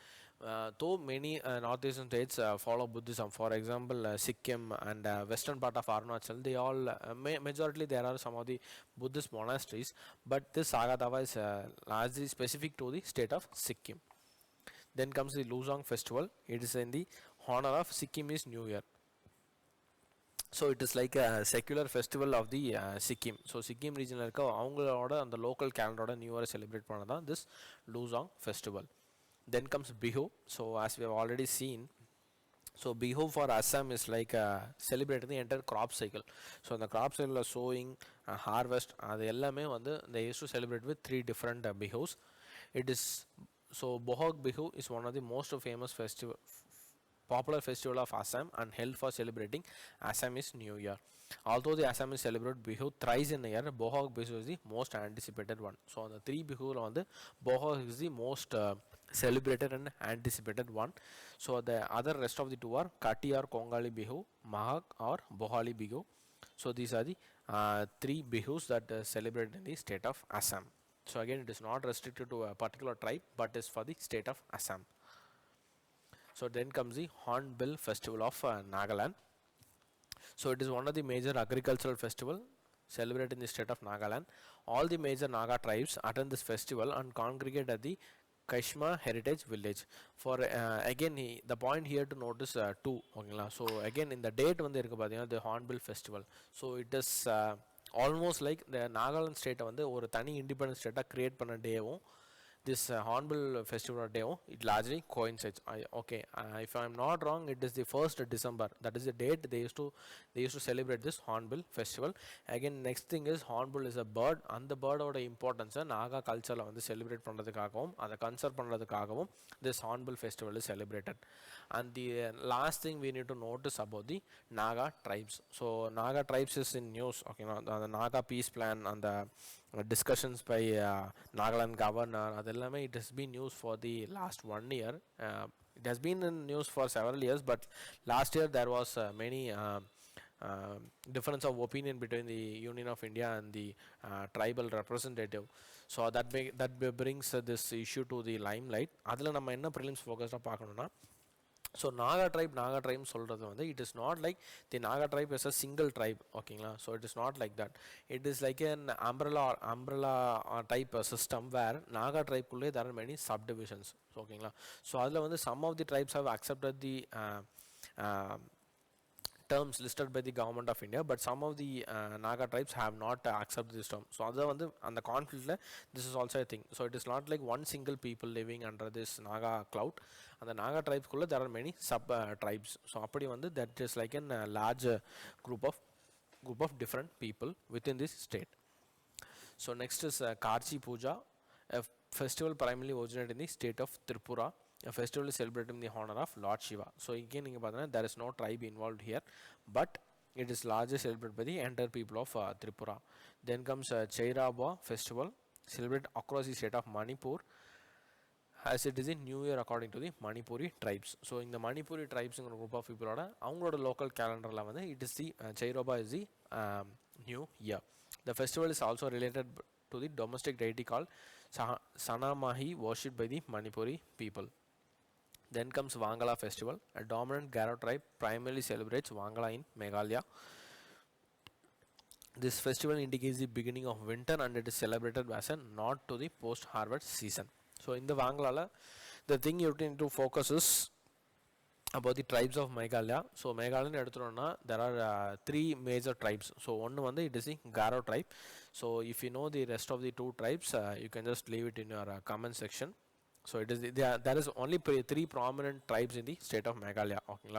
Speaker 1: Though many northeastern states follow Buddhism, for example Sikkim and western part of Arunachal, they all majority there are some of the Buddhist monasteries, but this Saga Dawa is largely specific to the state of Sikkim. Then comes the Luzon festival. It is in the honor of Sikkimese New Year. So it is like a secular festival of the Sikkim. So Sikkim region avangaloda and the local calendar New Year celebrate panada this Luzon festival. Then comes Bihu. So as we have already seen, So Bihu for Assam is like celebrating the entire crop cycle. So in the crop cycle of sowing, harvest, அது எல்லாமே வந்து they used to celebrate with three different Bihus. It is so Bohog Bihu is one of the most famous popular festival of Assam and held for celebrating Assamese New Year. Although the Assamese celebrate Bihu thrice in a year, Bohog Bihu is the most anticipated one. So on the three Bihu on the Bohog is the most celebrated and anticipated one. So the other rest of the two are Kati or Kongali Bihu, Mahak or Bohali Bihu. So these are the three Bihus that celebrated in the state of Assam. So again, it is not restricted to a particular tribe, but is for the state of Assam. So then comes the Hornbill Festival of Nagaland. So it is one of the major agricultural festival celebrated in the state of Nagaland. All the major Naga tribes attend this festival and congregate at the Kaishma Heritage Village. For again, the point here to notice two. Okay, so again, in the date when they the Hornbill Festival. So it is almost like the Nagaland state வந்து ஒரு தனி independent state create பண்ண டேவும் this Hornbill festival day, it largely coincides. If I am not wrong, it is the 1st December. That is the date they used to celebrate this Hornbill festival. Again, next thing is Hornbill is a bird, and the bird oda importance Naga culture la vandu celebrate பண்றதுக்காகவும் அதை conserve பண்றதுக்காகவும் this Hornbill festival is celebrated. And the last thing we need to notice about the Naga tribes. So Naga tribes is in news. Okay, the Naga peace plan and the discussions by Nagaland governor, adellame it has been used for the last 1 year. It has been in news for several years, but last year there was many difference of opinion between the Union of India and the tribal representative. So that brings this issue to the limelight. Adula நம்ம என்ன prelims focused பார்க்கணும்னா, so Naga tribe சொல்றது வந்து it is not like the Naga tribe is a single tribe. ஓகேங்களா, so it is not like that. It is like an umbrella type system where Naga tribe குள்ளே there are many subdivisions. ஓகேங்களா, so அதில் வந்து some of the tribes have accepted the terms listed by the government of India, but some of the Naga tribes have not accepted this term. So other one the conflict this is also a thing. So it is not like one single people living under this Naga cloud, and the Naga tribes kulla there are many sub tribes. So appadi vandu that is like a large group of different people within this state. So next is Karchi Puja, a festival primarily originated in the state of Tripura. A festival is celebrated in the honor of Lord Shiva. So again, there is no tribe involved here, but it is largely celebrated by the entire people of Tripura. Then comes Chairaba festival, celebrated across the state of Manipur, as it is a new year according to the Manipuri tribes. So in the Manipuri tribes group of people avangaloda local calendar la vandu it is the Chairaba is the new year. The festival is also related to the domestic deity called Sanamahi, worshipped by the Manipuri people. Then comes Wangala festival. A dominant Garo tribe primarily celebrates Wangala in Meghalaya. This festival indicates the beginning of winter and it is celebrated as a nod to the post-harvest season. So in the Wangala, the thing you need to focus is about the tribes of Meghalaya. So Meghalaya eduthona there are three major tribes. So one it is the Garo tribe. So if you know the rest of the two tribes, you can just leave it in your comment section. So it is there is only three prominent tribes in the state of Meghalaya. Okay,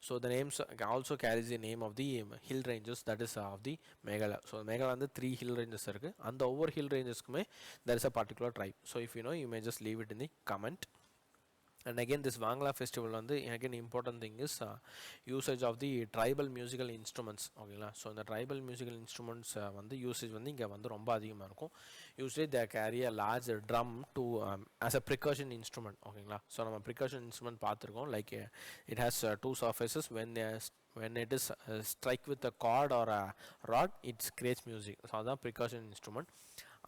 Speaker 1: so the names also carries the name of the hill ranges, that is of the Meghalaya. So Meghalaya the three hill ranges irukku, and the over hill ranges kume there is a particular tribe. So if you know, you may just leave it in the comment. And again, this Wangala festival again important thing is usage of the tribal musical instruments. Okay, so the tribal musical instruments usage inga romba adhigama irukum. Usually they carry a large drum to as a percussion instrument. Okay, so nama percussion instrument paathirukom, like it has two surfaces. When it is strike with a cord or a rod, it creates music. So that percussion instrument.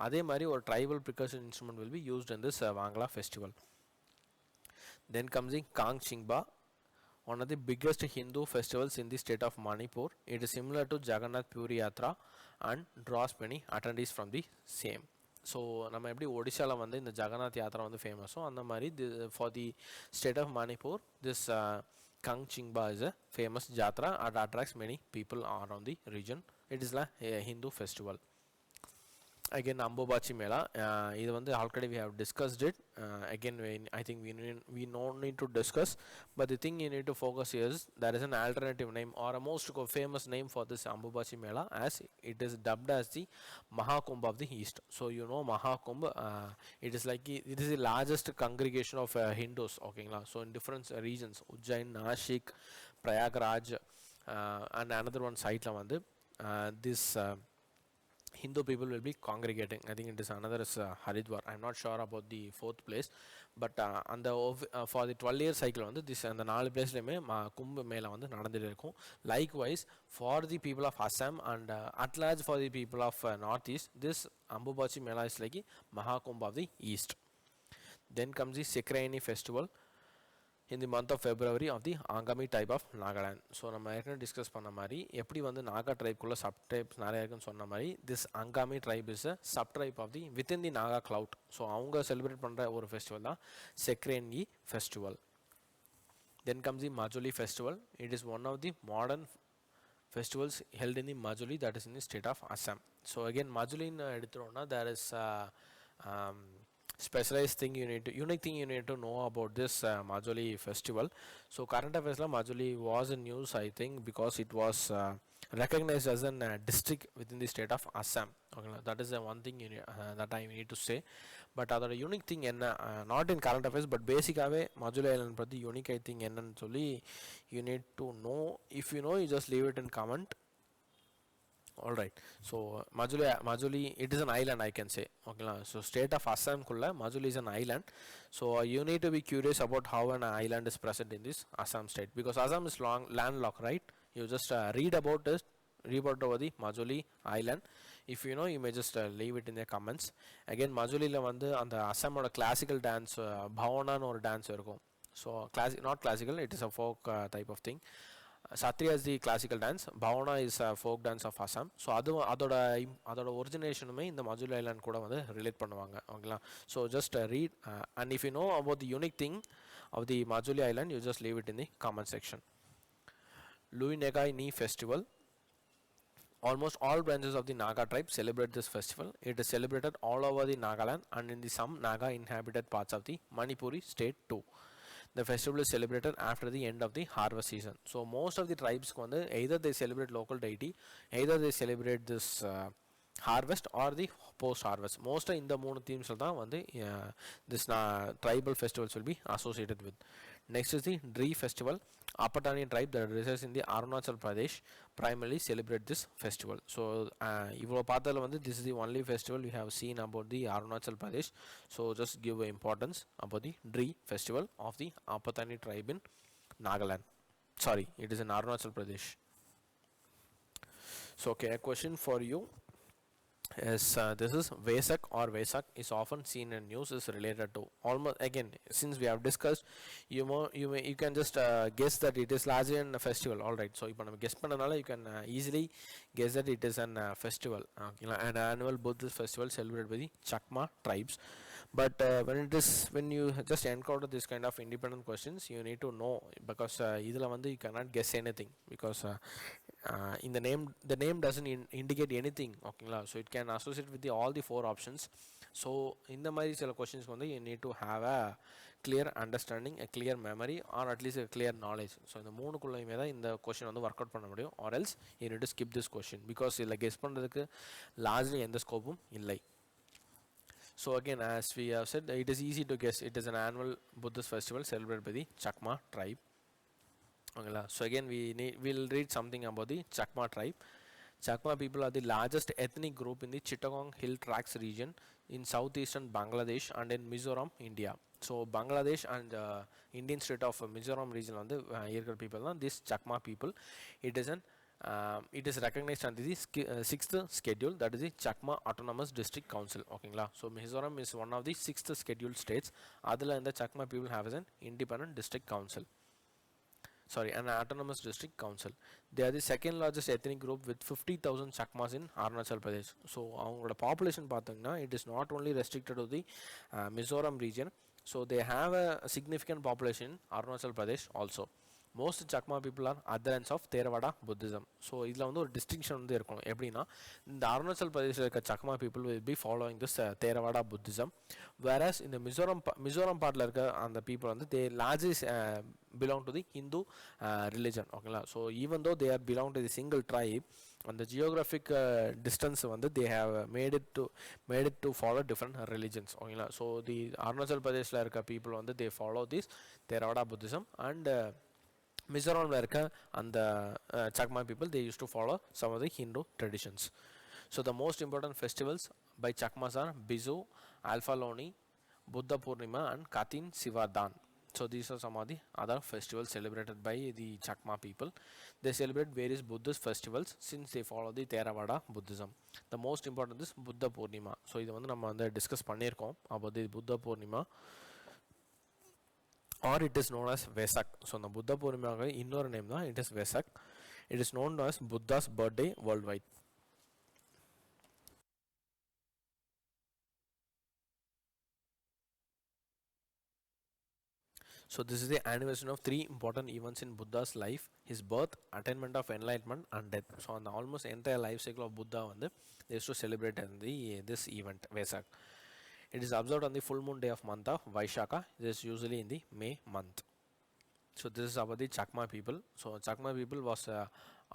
Speaker 1: Adhe mari or tribal percussion instrument will be used in this Wangala festival. Then comes the Kang Chingba, one of the biggest Hindu festivals in the state of Manipur. It is similar to Jagannath Puri Yatra and draws many attendees from the same. So நம்ம எப்படி ஒடிசால வந்து இந்த ஜெகநாத் யாத்ரா வந்து ஃபேமஸோ அந்த மாதிரி for the state of Manipur, this Kang Chingba is a famous jatra and attracts many people around the region. It is like a Hindu festival. again Ambubachi Mela, இது வந்து already we have discussed it. Again I think we no need to discuss, but the thing you need to focus is there is an alternative name or a most famous name for this Ambubachi Mela, as it is dubbed as the Mahakumbh of the East. So you know Mahakumbh, it is like it is the largest congregation of Hindus, okay la? So in different regions, Ujjain, Nashik, Prayagraj, and another one site la vandu this Hindu people will be congregating. I think it is another is Haridwar. I'm not sure about the fourth place, but on the for the 12-year cycle வந்து this அந்த நாலு பிளேஸ்லையுமே கும்ப மேளா வந்து நடந்துட்டு இருக்கும். Likewise for the people of Assam and at large for the people of Northeast, this Ambubachi Mela is like Mahakumbh of the East. Then comes the Sekraini festival in the month of February of the Angami type of Nagaland. So நம்ம ஏற்கனவே discuss பண்ண மாதிரி எப்படி வந்து Naga ட்ரைப்குள்ள sub types நிறைய இருக்குன்னு சொன்ன மாதிரி this Angami tribe is a sub tribe of the within the Naga cloud. So அவங்க செலிப்ரேட் பண்ணுற ஒரு ஃபெஸ்டிவல் தான் செக்ரேன்கி festival. Then comes the Majuli festival. It is one of the modern festivals held in the Majuli, that is in the state of Assam. So again Majuli எடுத்துறோம்னா there is specialized thing you need to unique thing you need to know about this Majuli festival. So current affairs la Majuli was in news, I think, because it was recognized as a district within the state of Assam. Okay, that is the one thing that I need to say. But other unique thing enna, not in current affairs but basic ave Majuli island patti unique I think enna solli you need to know. If you know, you just leave it in comment. All right, so Majuli it is an island, I can say, okay la? So state of Assam kulla Majuli is an island. So you need to be curious about how an island is present in this Assam state, because Assam is landlocked, right? You just read about over the Majuli island. If you know, you may just leave it in the comments. Again Majuli la vandu and the Assam oda classical dance bhavana or dance irukum. So not classical, it is a folk type of thing. Satriya is the classical dance, Bhavana is a folk dance of Assam. So அதோட ஒரிஜினேஷனுமே இந்த Majuli island கூட வந்து relate பண்ணுவாங்க, ஓகேங்களா? So just read and if you know about the unique thing of the Majuli island, you just leave it in the comment section. Lui Negai Ni festival. Almost all branches of the Naga tribe celebrate this festival. It is celebrated all over the Nagaland and in the some Naga inhabited parts of the Manipuri state too. The festival is celebrated after the end of the harvest season. So most of the tribes either they celebrate local deity, either they celebrate this harvest or the post harvest. Most in the moon themes this tribal festivals will be associated with. Next is the Dree festival. Apatani tribe that resides in the Arunachal Pradesh primarily celebrate this festival. So this is the only festival we have seen about the Arunachal Pradesh. So just give importance about the Dree festival of the Apatani tribe in Nagaland. Sorry, it is in Arunachal Pradesh. So okay, a question for you is this is Vesak or Vesak is often seen in news is related to almost, again since we have discussed, you can just guess that it is largely in a festival. All right, so if you guess panadala, you can easily guess that it is an festival, an annual Buddhist festival celebrated by the Chakma tribes. But when you just encounter this kind of independent questions, you need to know, because idhula vandu you cannot guess anything, because in the name doesn't indicate anything, okay la? So it can associate with all the four options. So in the மாதிரி சில questions you need to have a clear understanding, a clear memory, or at least a clear knowledge. So இந்த மூணுக்குள்ளேயுமே தான் இந்த question வந்து work out பண்ண முடியும், or else you need to skip this question, because இதில் guess பண்ணுறதுக்கு largely எந்த ஸ்கோப்பும் இல்லை. So again, as we have said, it is easy to guess. It is an annual Buddhist festival celebrated by the Chakma tribe. Okay, so again we'll read something about the Chakma tribe. Chakma people are the largest ethnic group in the Chittagong Hill Tracts region in southeastern Bangladesh and in Mizoram, India. So Bangladesh and Indian state of Mizoram region on the people, this Chakma people, it is recognized under the 6th schedule, that is the Chakma Autonomous District Council. Okay, so Mizoram is one of the 6th scheduled states. Adala and the Chakma people have an independent district council. Sorry, an autonomous district council. They are the second largest ethnic group with 50,000 Chakmas in Arunachal Pradesh. So our population pathina, it is not only restricted to the Mizoram region. So they have a significant population in Arunachal Pradesh also. most Chakma people are adherents of Theravada Buddhism. So இதில் வந்து ஒரு distinction வந்து இருக்கும். எப்படின்னா இந்த அருணாச்சல் பிரதேசில் இருக்க Chakma people will be following this Theravada Buddhism, whereas இந்த மிசோரம் பார்ட்டில் இருக்க அந்த people வந்து they largely belong to the Hindu religion. ஓகேங்களா. So even though they are belong to the single tribe, அந்த ஜியோகிராஃபிக் டிஸ்டன்ஸ் வந்து they have made it to follow different religions. ஓகேங்களா. So the Arunachal பிரதேசில் இருக்க people வந்து they follow this Theravada Buddhism, and மிசோரமில் இருக்க அந்த Chakma people they used to follow some of the Hindu traditions. So the most important festivals by Chakmas are Bizu, Alpha Loni, Buddha Purnima, and Katin Sivadan. So these are some of the other festivals celebrated by the Chakma people. They celebrate various Buddhist festivals since they follow the Theravada Buddhism. The most important is Buddha Purnima. So இது வந்து நம்ம வந்து discuss பண்ணியிருக்கோம் about the Buddha Purnima, or it is known as Vesak. So the Buddha Purnima இன்னொரு name தான், it is Vesak. It is known as Buddha's birthday worldwide. So this is the anniversary of three important events in Buddha's life: his birth, attainment of enlightenment, and death. So on the almost entire life cycle of Buddha வந்து they used to celebrate in this event Vesak. It is observed on the full moon day of month of Vaishaka. This is usually in the May month. So this is about the Chakma people. So Chakma people was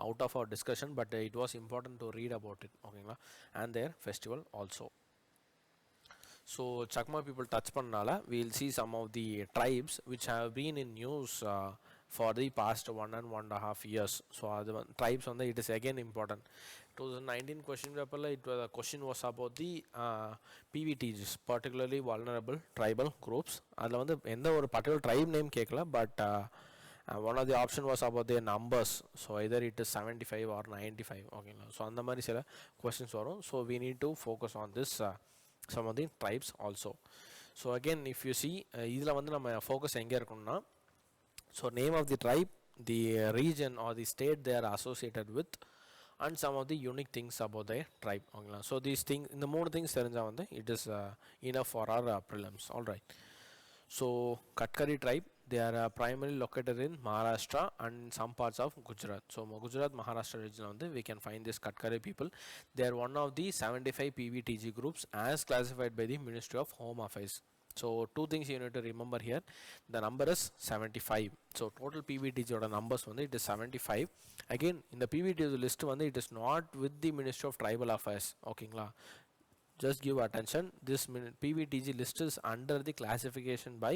Speaker 1: out of our discussion, but it was important to read about it. Okay, and their festival also. So Chakma people touch pannala, we will see some of the tribes which have been in news for the past 1.5 years. So the tribes on the, it is again important. 2019 question paper the question was about the PVTs, particularly vulnerable tribal groups. அதில் வந்து எந்த ஒரு particular tribe name கேட்கல, but one of the option was about their numbers. So either it is 75 or 95. Okay, so அந்த மாதிரி சில questions வரும். So we need to focus on this some of the tribes also. So again, if you see இதில் வந்து நம்ம focus எங்கே இருக்கும்னா, so name of the tribe, the region or the state they are associated with, and some of the unique things about their tribe. Okay, so these things, இந்த மூணு things தெரிஞ்சா வந்து it is enough for our prelims. All right. So Katkari tribe, they are primarily located in Maharashtra and some parts of Gujarat. So Gujarat, Maharashtra region வந்து we can find this Katkari people. They are one of the 75 PVTG groups as classified by the Ministry of Home Affairs. So two things you need to remember here. The number is 75. So total PVTG oda numbers வந்து it is 75. Again in the PVTG list வந்து it is not with the Ministry of Tribal Affairs. ஓகேங்களா. Just give attention, this PVTG list is under the classification by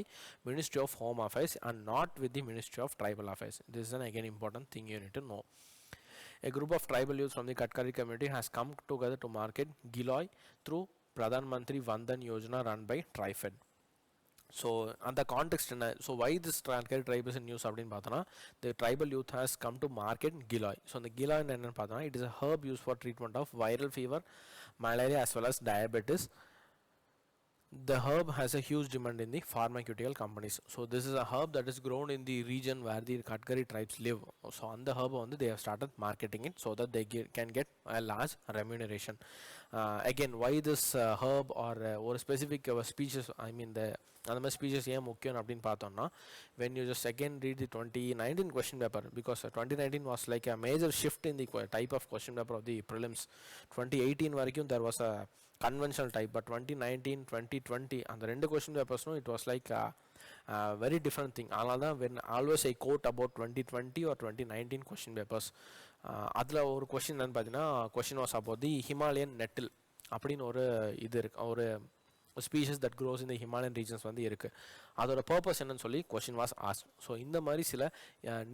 Speaker 1: Ministry of Home Affairs and not with the Ministry of Tribal Affairs. This is an again important thing you need to know. A group of tribal youths from the Katkari community has come together to market Giloy through Pradhan Mantri Vandan Yojana run by TriFed. So and the context in so why this Katkari tribe is in news அப்படினு பார்த்தனா, the tribal youth has come to market Giloy. So the Giloy என்னன்னு பார்த்தனா, it is a herb used for treatment of viral fever, malaria as well as diabetes. The herb has a huge demand in the pharmaceutical companies. So this is a herb that is grown in the region where the Katkari tribes live. So on the herb on they have started marketing it so that they can get a large remuneration. Again, why this herb or specific species, I mean the அந்த மாதிரி speeches ஏன் முக்கியம் அப்படின்னு பார்த்தோம்னா, when you just again read the 2019 question paper, because 2019 was like a major shift in the type of question paper of the prelims. 2018 வரைக்கும் there was a conventional type, but 2019 2020 அந்த ரெண்டு question papers it was like a very different thing. அதனால தான் when always I quote about 2020 or 2019 question papers, அதில் ஒரு question என்னன்னு பார்த்தீங்கன்னா, question was about the Himalayan nettle அப்படின்னு ஒரு இது இருக்கு, ஒரு species that grows in the Himalayan regions வந்து இருக்கு. அதோட purpose என்னன்னு சொல்லி question was asked. So இந்த மாதிரி சில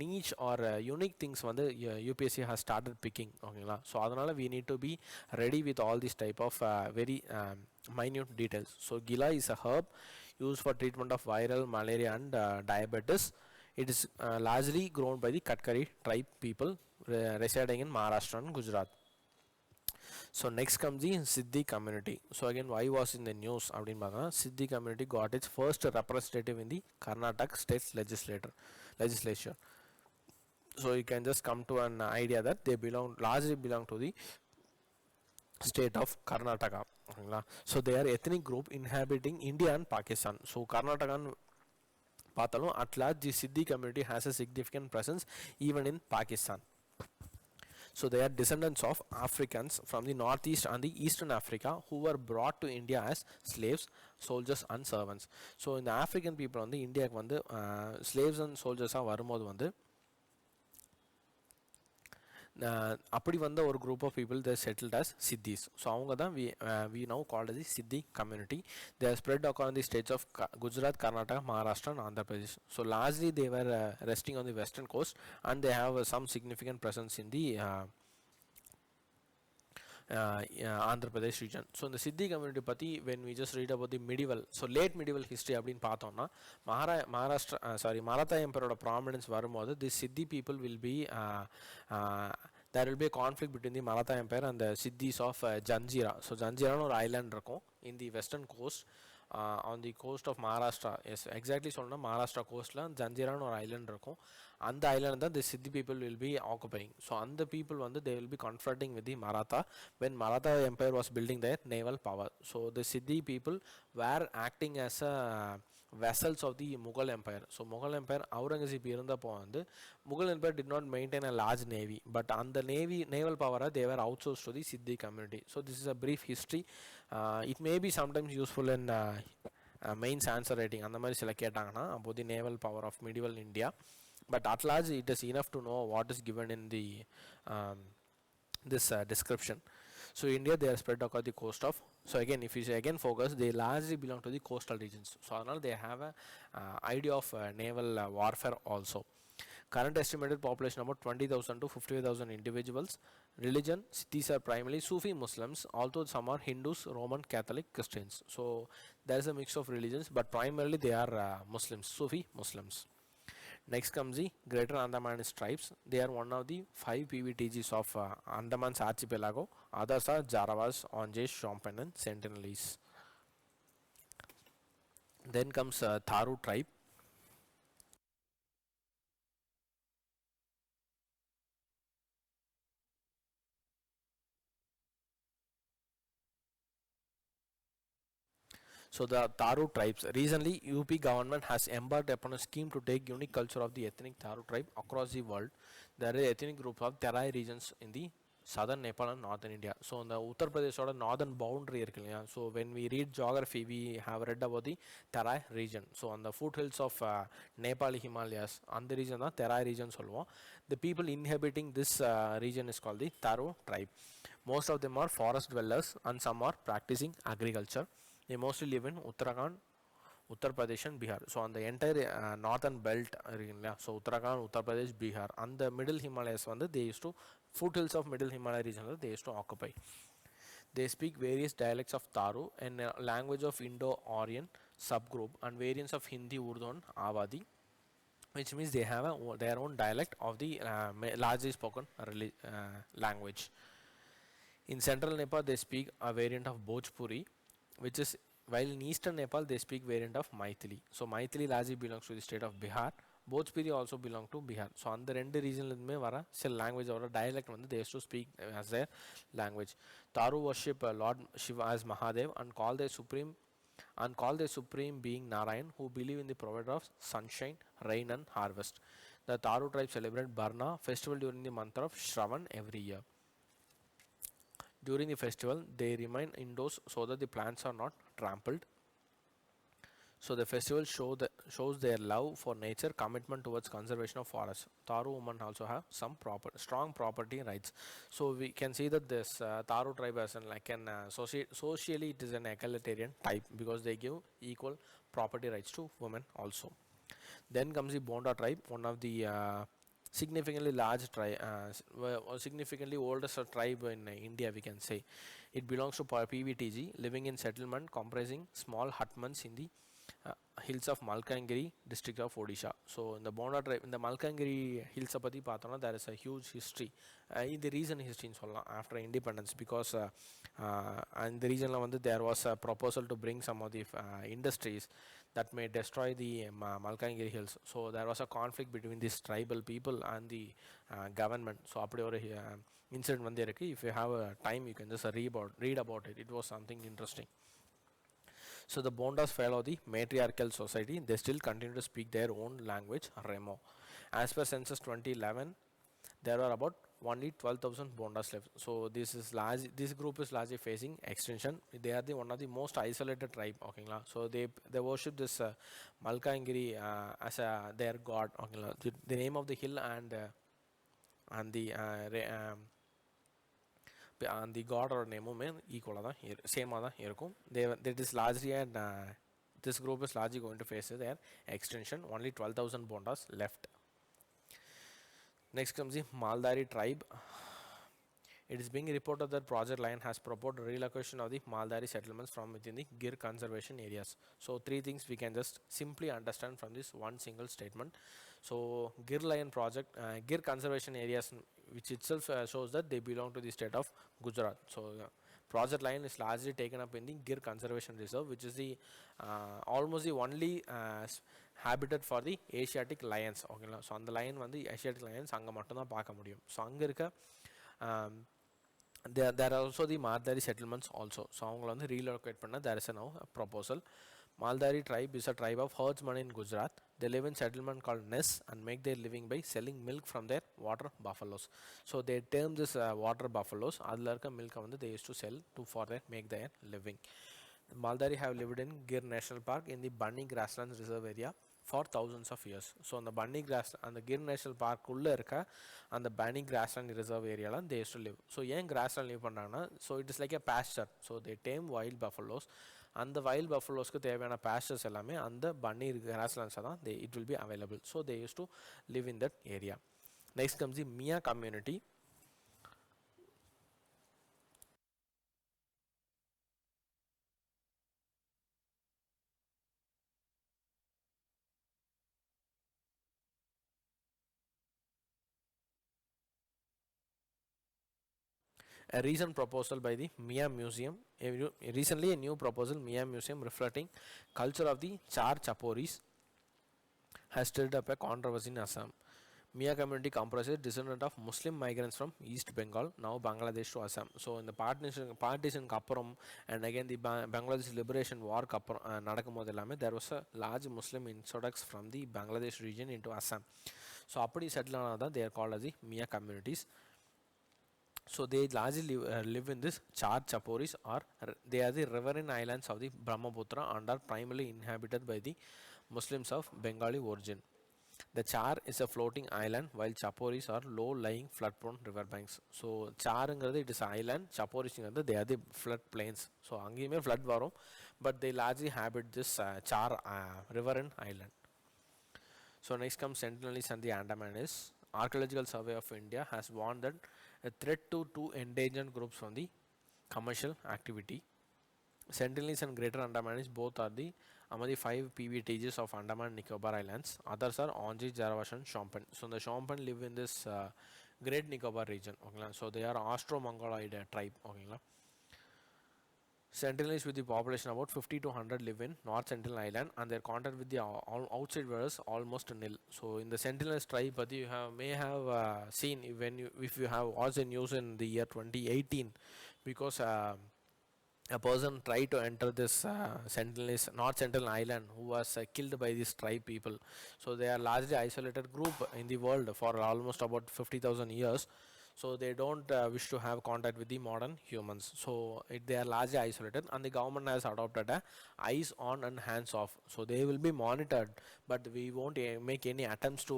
Speaker 1: niche or unique things வந்து UPSC has started picking. ஓகேங்களா. ஸோ அதனால we need to be ready with all these type of very minute details. So Gila is a herb used for treatment of viral, malaria and diabetes. It is largely grown by the Katkari tribe people residing in Maharashtra and Gujarat. So next comes the Siddhi community. So again, why was in the news அப்படினு பார்த்தா, Siddhi community got its first representative in the Karnataka state legislature. So you can just come to an idea that they largely belong to the state of Karnataka. So they are ethnic group inhabiting India and Pakistan. So Karnataka and பார்த்தாலும் at large the Siddhi community has a significant presence even in Pakistan. So they are descendants of Africans from the northeast and the eastern Africa who were brought to India as slaves, soldiers and servants. So இந்த African people வந்து இந்தியாவுக்கு வந்து slaves and soldiers-ஆக வரும்போது வந்து அப்படி வந்த ஒரு group of people they settled as Siddhis. So அவங்க தான் we now called as the Siddhi community. They are spread across the states of Gujarat, Karnataka, Maharashtra and Andhra Pradesh. So largely they were resting on the western coast and they have some significant presence in the Andhra Pradesh region. So in the Siddhi community pati when we just read about the medieval, so late medieval history அப்படின்னு பார்த்தோம்னா Maratha Emperor prominence வரும்போது the Siddhi people will be there will be a conflict between the Maratha Empire and the Siddhis of Janjira. So Janjira ஒரு island இருக்கும் in the western coast on the coast of Maharashtra. Yes, exactly சொல்லணும்னா Maharashtra coastல ஜஞ்சிரான்னு ஒரு island இருக்கும். அந்த island தான் the Siddhi people will be occupying. So அந்த people வந்து they will be confronting with the Maratha when Maratha Empire was building their naval power. So the Siddhi people were acting as a vessels of the Mughal Empire. So Mughal Empire Aurangzeb இருந்தப்போ வந்து Mughal Empire did not maintain a large navy, but on the naval power they were outsourced to the Siddhi community. So this is a brief history. It may be sometimes useful in mains answer writing அந்த மாதிரி சில கேட்டாங்கன்னா about the naval power of medieval India, but at large it is enough to know what is given in the this description. So India they are spread across the coast of, so again if you say again focus, they largely belong to the coastal regions. So அதனால they have a idea of naval warfare also. Current estimated population about 20,000 to 55,000 individuals. Religion, these are primarily Sufi Muslims, although some are Hindus, Roman Catholic, Christians. So there is a mix of religions, but primarily they are Muslims, Sufi Muslims. Next comes the Greater Andamanese tribes. They are one of the 5 PVTGs of Andaman's archipelago. Others are Jarawas, Onges, Shompen and Sentinelese. Then comes Tharu tribe. So the Tharu tribes. Recently, UP government has embarked upon a scheme to take unique culture of the ethnic Tharu tribe across the world. There are ethnic groups of Terai regions in the southern Nepal and northern India. So in the Uttar Pradesh northern boundary, so when we read geography, we have read about the Terai region. So on the foothills of Nepal Himalayas, on the region, Terai region, the people inhabiting this region is called the Tharu tribe. Most of them are forest dwellers and some are practicing agriculture. They mostly live in Uttarakhand, Uttar Pradesh and Bihar. So on the entire northern belt, so Uttarakhand, Uttar Pradesh, Bihar, and the middle Himalayas, they used to, foothills of middle Himalaya region, they used to occupy. They speak various dialects of Tharu and language of Indo-Aryan subgroup and variants of Hindi, Urdu and Awadhi, which means they have their own dialect of the largely spoken language. In central Nepal, they speak a variant of Bhojpuri, which is, while in eastern Nepal they speak variant of Maithili. So Maithili largely belongs to the state of Bihar. Bhojpuri also belong to Bihar. So on the rendu region vara language or dialect they used to speak as their language. Tharu worship Lord Shiva as Mahadev and call their supreme being Narayan, who believe in the provider of sunshine, rain and harvest. The Tharu tribe celebrate Barna festival during the month of Shravan every year. During the festival, they remain indoors so that the plants are not trampled. So the festival shows their love for nature, commitment towards conservation of forests. Tharu women also have some strong property rights. So we can see that this Tharu tribe as socially it is an egalitarian type because they give equal property rights to women also. Then comes the Bonda tribe, one of the significantly large tribe, or significantly oldest tribe in India, we can say. It belongs to PVTG, living in settlement comprising small hutments in the hills of Malkangiri district of Odisha. So in the Bonda tribe, in the Malkangiri hills apati pathona, there is a huge history. In the recent history after independence, because in the region there was a proposal to bring some of the industries that may destroy the Malkangiri hills. So there was a conflict between these tribal people and the government. So apdi or incident if you have time you can just read about it. It was something interesting. So the Bondas follow the matriarchal society. They still continue to speak their own language, Remo. As per census 2011, there are about only 12,000 Bondas left. So this is large. This group is largely facing extinction. They are the one of the most isolated tribe. Okay, so they worship this Malkangiri as their god. Okay, the name of the hill and the and the god or நேமுமே ஈக்குவலாக தான் சேமாக தான் இருக்கும். That is largely and this group is largely going to face their extinction. Only 12,000 bondas left. Next comes the Maldari tribe. It is being reported that Project Lion has proposed relocation of the Maldari settlements from within the Gir conservation areas. So three things we can just simply understand from this one single statement. So Gir Lion project, Gir conservation areas, which itself shows that they belong to the state of Gujarat. So Project Lion is largely taken up in the Gir Conservation Reserve, which is the almost the only habitat for the Asiatic lions. Okay, so on the lion வந்து Asiatic lions அங்கே மட்டும்தான் பார்க்க முடியும். So அங்கே இருக்க there are also the Maldari settlements also. So அவங்கள வந்து relocate பண்ண there is a now a proposal. Maldari tribe is a tribe of herdsmen in Gujarat. They live in settlement called Ness and make their living by selling milk from their water buffaloes. So they term this water buffaloes. அதில் இருக்க milk வந்து they used to sell to for their make their living. Maldari have lived in Gir National Park in the Bunny Grasslands Reserve area for thousands of years. So on the Bunny Grass and the Gir National Park உள்ள இருக்க அந்த Bunny Grassland Reserve area they used to live. So ஏன் grassland live பண்ணாங்கன்னா, so it is like a pasture. So they tame wild buffaloes. அந்த wild buffaloesக்கு தேவையான pastures எல்லாமே அந்த Bunny Grasslands தான் it will be available. So they used to live in that area. Next comes the Mia community. A recent proposal by the Mia Museum, recently a new proposal, Mia Museum, reflecting culture of the Char Chaporis, has stirred up a controversy in Assam. Mia community comprises descendant of Muslim migrants from East Bengal, now Bangladesh to Assam. So in the partition Kappuram and again the Bangladesh Liberation War நடக்கும்போது there was a large Muslim exodus from the Bangladesh region into Assam. So அப்படி settle ஆனதான் they are called as the Mia communities. So they largely live in this Char Chaporis, or they are the riverine islands of the Brahmaputra and are primarily inhabited by the Muslims of Bengali origin. The Char is a floating island while Chaporis are low-lying flood-prone riverbanks. So Char it is island, Chaporis they are the flood plains. So அங்கேயுமே flood வரும், but they largely inhabit this Char riverine island. So next comes Sentinelese and the Andamanis. Archaeological Survey of India has warned that a threat to two endangered groups from the commercial activity. Sentinelese and Greater Andamanis both are the among the 5 PVTGs of Andaman and Nicobar Islands. Others are Onge, Jaravash and Shompen. So the Shompen live in this Great Nicobar region. Okay, so they are Austro-Mongoloid tribe. Okay, Sentinelese with the population about 50 to 100 live in North Sentinel Island, and their contact with the outside world is almost nil. So in the Sentinelese tribe, but you may have seen if you have watched the news in the year 2018, because a person tried to enter this Sentinelese North Sentinel Island who was killed by these tribe people. So they are largely isolated group in the world for almost about 50,000 years. So they don't wish to have contact with the modern humans. So they are largely isolated, and the government has adopted a eyes on and hands off. So they will be monitored, but we won't make any attempts to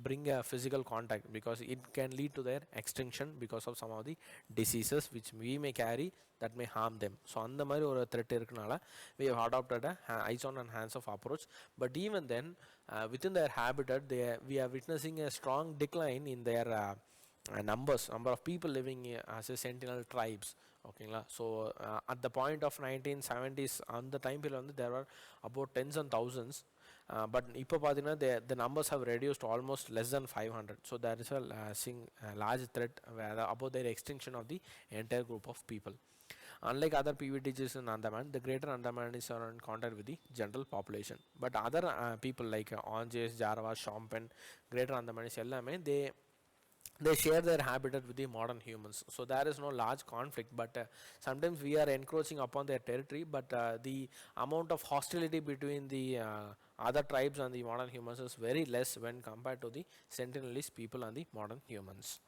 Speaker 1: bring a physical contact, because it can lead to their extinction because of some of the diseases which we may carry that may harm them. So அந்த மாதிரி ஒரு threat இருக்கனால we have adopted a eyes on and hands off approach. But even then, within their habitat, we are witnessing a strong decline in their number of people living as a sentinel tribes. Okay, so at the point of 1970s, on the time period there were about tens and thousands, but இப்போ பார்த்தீங்கன்னா the numbers have reduced almost less than 500. So there is a large threat about their extinction of the entire group of people. Unlike other PVTGs in Andaman, the Greater Andaman is in contact with the general population. But other people like Onges, Jarawa, Shompen, Greater Andaman எல்லாமே they share their habitat with the modern humans, so there is no large conflict, but sometimes we are encroaching upon their territory, but the amount of hostility between the other tribes and the modern humans is very less when compared to the sentinelist people and the modern humans.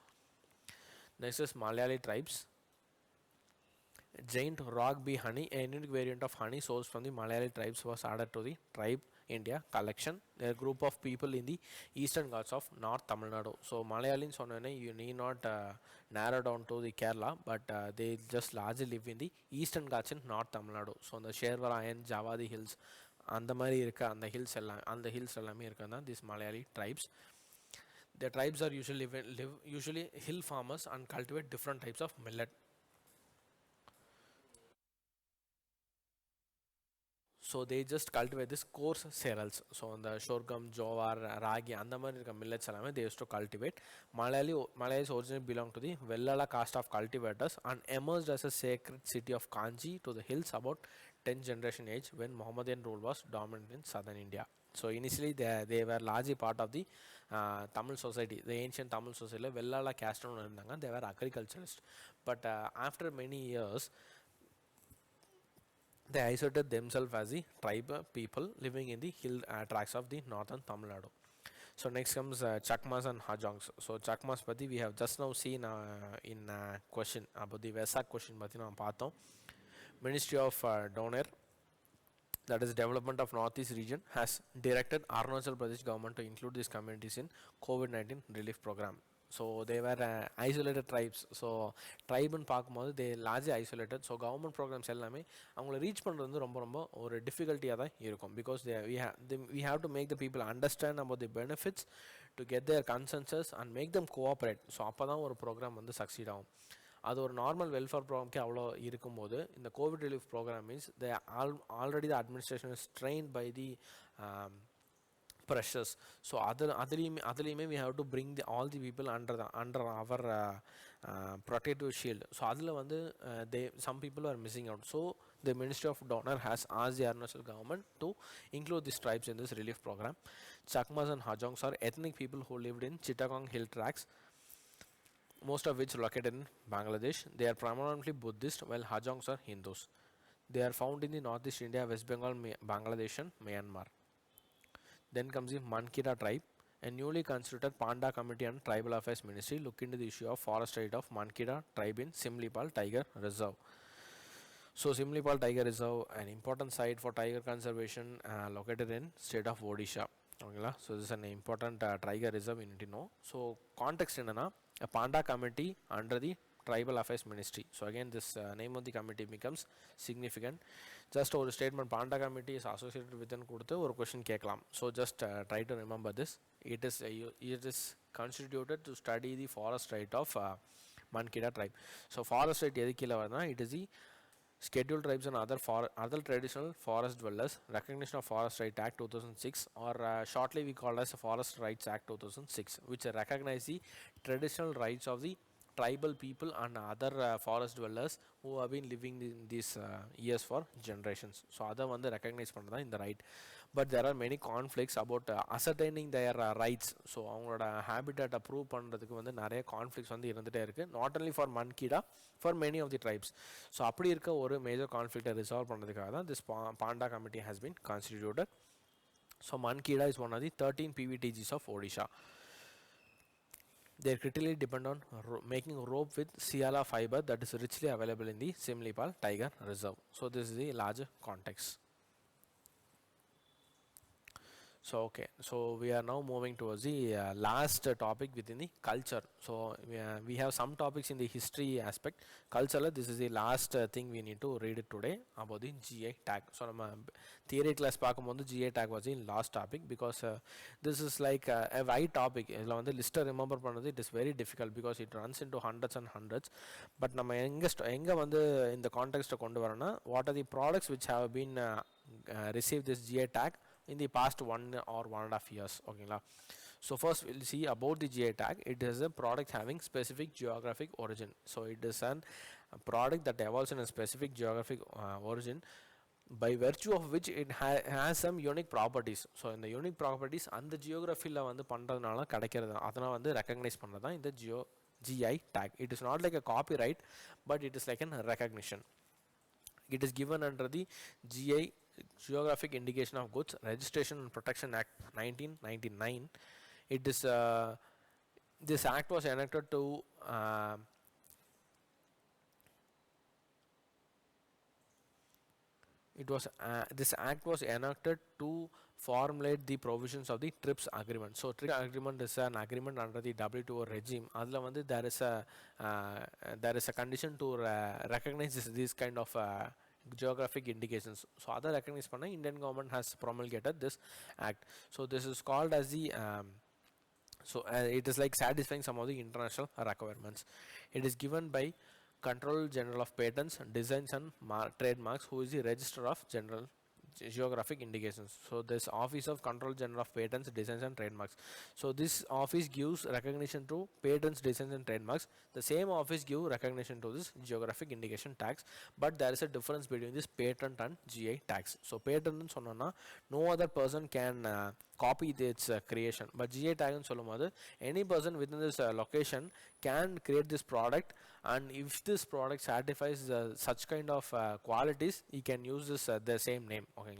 Speaker 1: Next is Malayali tribes. Giant rock bee honey, a unique variant of honey sourced from the Malayali tribes, was added to the tribe India collection. A group of people in the eastern Ghats of North Tamil Nadu. So Malayalins on you need not narrow down to the Kerala, but they just largely live in the eastern Ghats in North Tamil Nadu. So on the Sherwara and Javadi hills, அந்த மாதிரி இருக்க அந்த hills எல்லாம் அந்த hills எல்லாமே இருக்கிறது தான் this Malayali tribes. The tribes are usually live usually hill farmers and cultivate different types of millet. So they just cultivate this coarse cereals. So on the sorghum, jowar, ragi, and the millets they used to cultivate. Malayalis originally belonged to the Vellala caste of cultivators and emerged as a sacred city of Kanchi to the hills about 10 generation age when Mohammedan rule was dominant in southern India. So initially they were largely part of the Tamil society, the ancient Tamil society. Vellala caste they were agriculturists, but after many years they isolated themselves as the tribe people living in the hill tracts of the northern Tamil Nadu. So next comes Chakmas and Hajongs. So Chakmas pati we have just now seen in question about the Vesak question pati naam paathom. Ministry of Doner, that is development of northeast region, has directed Arunachal Pradesh government to include these communities in COVID-19 relief program. So they were isolated tribes. So tribe and பார்க்கும்போது they largely isolated. So government programs எல்லாமே அவங்கள reach பண்ணுறது வந்து ரொம்ப ரொம்ப ஒரு டிஃபிகல்ட்டியாக தான் இருக்கும், because we have to make the people understand about the benefits to get their consensus and make them cooperate. So அப்போ தான் ஒரு ப்ரோக்ராம் வந்து சக்சீட் ஆகும். அது ஒரு நார்மல் வெல்ஃபேர் ப்ரோக்ராம்க்கே அவ்வளோ இருக்கும்போது இந்த covid relief program means they already the administration is trained by the pressures. So அதுலேயுமே we have to bring all the people under our protective shield. So அதில் வந்து some people are missing out. So the Ministry of Donor has asked the Arunachal government to include these tribes in this relief program. Chakmas and Hajongs are ethnic people who lived in Chittagong hill tracts, most of which located in Bangladesh. They are primarily Buddhist, while Hajongs are Hindus. They are found in the northeast India, West Bengal, Bangladesh and Myanmar. Then comes the Mankira tribe. A newly constituted Panda Committee and Tribal Affairs Ministry look into the issue of forest right of Mankira tribe in Simlipal Tiger Reserve. So Simlipal Tiger Reserve, an important site for tiger conservation, located in state of Odisha. Okay, so this is an important tiger reserve you need to know. So context enna, a Panda Committee under the Tribal Affairs Ministry. So again this name of the committee becomes significant. Just ஒரு statement Panda Committee is associated with and கொடுத்து ஒரு question கேட்கலாம். So just try to remember this. It is constituted to study the forest right of Mankira tribe. So forest right எது கீழ வருதுன்னா, it is the scheduled tribes and other traditional forest dwellers, recognition of Forest Right Act 2006, or shortly we call as Forest Rights Act 2006, which recognize the traditional rights of the tribal people and other forest dwellers who have been living in these years for generations. So அதை வந்து recognise பண்ணுறது தான் இந்த right. But there are many conflicts about ascertaining their rights. So அவங்களோட ஹேபிட்டேட்டை prove பண்ணுறதுக்கு வந்து நிறைய கான்ஃப்ளிக்ஸ் வந்து இருந்துகிட்டே இருக்குது, not only for Mankidia, for many of the tribes. So அப்படி இருக்க ஒரு மேஜர் கான்ஃப்ளிக்டை ரிசால்வ் பண்ணுறதுக்காக தான் this Panda committee has been constituted. So Mankidia is one of the 13 PVTGs of Odisha. They critically depend on making rope with Siala fiber that is richly available in the Simlipal Tiger Reserve. So this is the larger context. So okay, so we are now moving towards the last topic within the culture. So we have some topics in the history aspect. Culture, this is the last thing we need to read it today about the GI tag. So theory class பார்க்கும்போது GI tag was the last topic, because this is like a wide topic. இதில் வந்து லிஸ்ட்டை remember பண்ணுறது it is very difficult because it runs into hundreds and hundreds. But நம்ம எங்கே வந்து இந்த கான்டெக்ஸ்ட்டை கொண்டு வரோன்னா, what are the products which have been received this GI tag in the past 1 or 1.5 years. Okay, so first we'll see about the GI tag. It is a product having specific geographic origin. So it is a product that evolves in a specific geographic origin by virtue of which it has some unique properties. So இந்த unique properties அந்த geographyல வந்து பண்றதுனால கிடைக்கிறது, அதனால் வந்து recognize பண்ணுறது தான் இந்த GI tag. It is not like a copyright, but it is like a recognition. It is given under the GI, Geographic Indication of Goods Registration and Protection Act 1999. It is this act was enacted to this act was enacted to formulate the provisions of the TRIPS agreement. So TRIPS agreement is an agreement under the WTO regime. Adla vandu there is a condition to recognize this kind of geographic indications. So other recognize panna Indian government has promulgated this act. So this is called as the it is like satisfying some of the international requirements. It is given by Controller General of Patents, Designs and Trademarks, who is the Registrar of General Geographic Indications. So this Office of Controller General of Patents, Designs and Trademarks. So this office gives recognition to patents, designs and trademarks. The same office gives recognition to this geographic indication tags, but there is a difference between this patent and GI tags. So patent sonna no other person can copy its creation, but GI tag sollumbodhu any person within this location can create this product, and if this product satisfies such kind of qualities, he can use this the same name. Okay,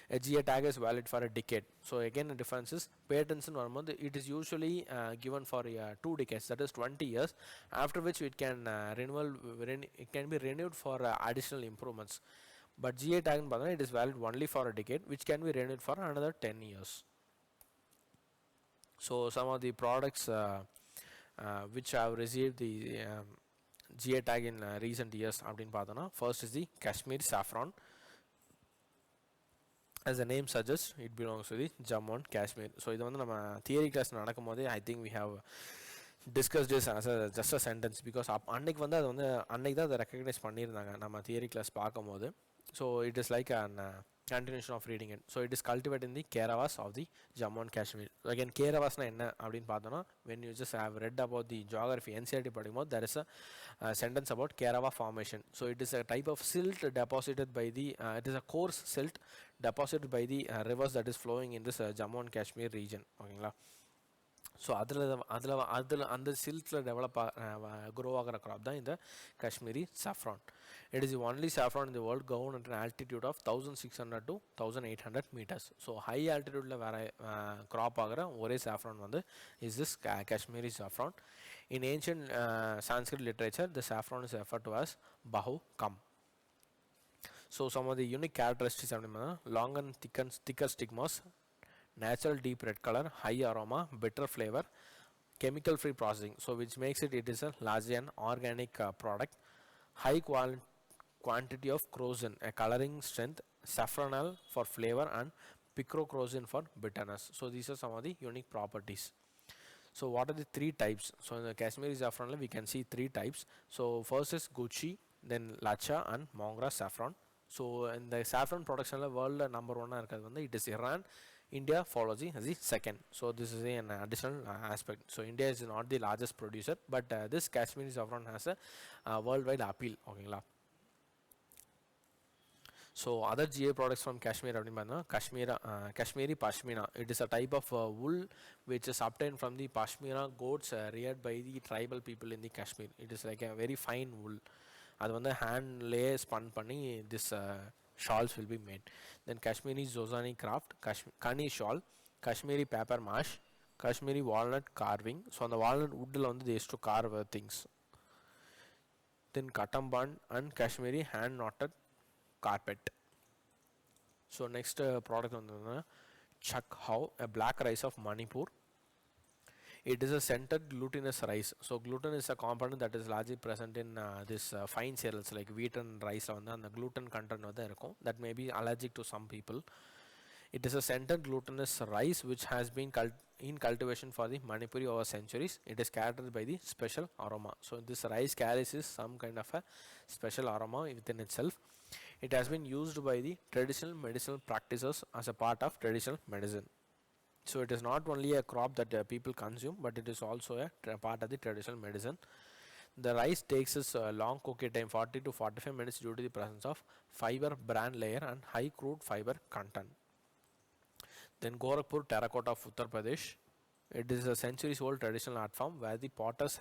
Speaker 1: a GI tag is valid for a decade. So again the difference is patents in one month, it is usually given for 2 decades, that is 20 years, after which it can it can be renewed for additional improvements. But GI tag it is valid only for a decade, which can be renewed for another 10 years. So some of the products which have received the GI tag in recent years அப்படினு பார்த்தோம்னா, first is the Kashmiri saffron. As the name suggests, it belongs to the Jammu and Kashmir. So இது வந்து நம்ம theory class நடக்கும்போதே I think we have discussed this as a just a sentence, because அன்னைக்கு வந்து அது வந்து அன்னைக்கு தான் அதை ரெக்கக்னைஸ் பண்ணியிருந்தாங்க நம்ம தியரி கிளாஸ் பார்க்கும்போது. So it is like an continuation of reading it. So it is cultivated in the Keravas of the Jammu and Kashmir. So again, Keravas na enna அப்படினு பார்த்தோம்னா, when you just have read about the geography NCERT படிக்கும்போது there is a sentence about Kerava formation. So it is a type of silt deposited by the it is a coarse silt deposited by the rivers that is flowing in this Jammu and Kashmir region. ஓகேங்களா? So அதில் அந்த சில்கில் develop grow ஆகிற crop தான் இந்த Kashmiri saffron. It is the only saffron in the world grown at altitude of 1600 to 1800 meters. So high ஆல்டிடியூடில் வேறு crop ஆகிற ஒரே சாஃப்ரான் வந்து is this Kashmiri saffron. In ancient Sanskrit literature the saffron is referred to as பஹு கம். So some of the unique characteristics அப்படின்னா, long and thicker stigmas, natural deep red color, high aroma, bitter flavor, chemical free processing, so which makes it is a largely an organic product, high quantity of crocin, a coloring strength, saffronal for flavor and picrocrocin for bitterness. So these are some of the unique properties. So what are the 3 types? So in the Kashmiri saffron we can see 3 types. So first is Gucci, then Lacha and Mongra saffron. So in the saffron production world number 1 irukadhu vandu it is Iran. India follows as the second. So this is an additional aspect. So India is not the largest producer, but this Kashmiri saffron has a worldwide appeal. Okay, so other GI products from Kashmir அப்படினா, Kashmiri Pashmina. It is a type of wool which is obtained from the Pashmina goats reared by the tribal people in the Kashmir. It is like a very fine wool. அது வந்து handலே spun பண்ணி this shawls will be made. Then Kashmiri Zozani craft, Kani shawl, Kashmiri paper mash, Kashmiri walnut carving. So on the walnut wood they used to carve things. Then Katamban and Kashmiri hand knotted carpet. So next product on the Chakhau, a black rice of Manipur. It is a centered glutinous rice. So gluten is a component that is largely present in this fine cereals like wheat and rice, and the gluten content that may be allergic to some people. It is a centered glutinous rice which has been in cultivation for the Manipuri over centuries. It is characterized by the special aroma. So this rice carries some kind of a special aroma within itself. It has been used by the traditional medicinal practitioners as a part of traditional medicine. So it is not only a crop that people consume, but it is also a part of the traditional medicine. The rice takes its long cooking time 40 to 45 minutes due to the presence of fiber bran layer and high crude fiber content. Then Gorakhpur terracotta of Uttar Pradesh. It is a centuries old traditional art form where the potters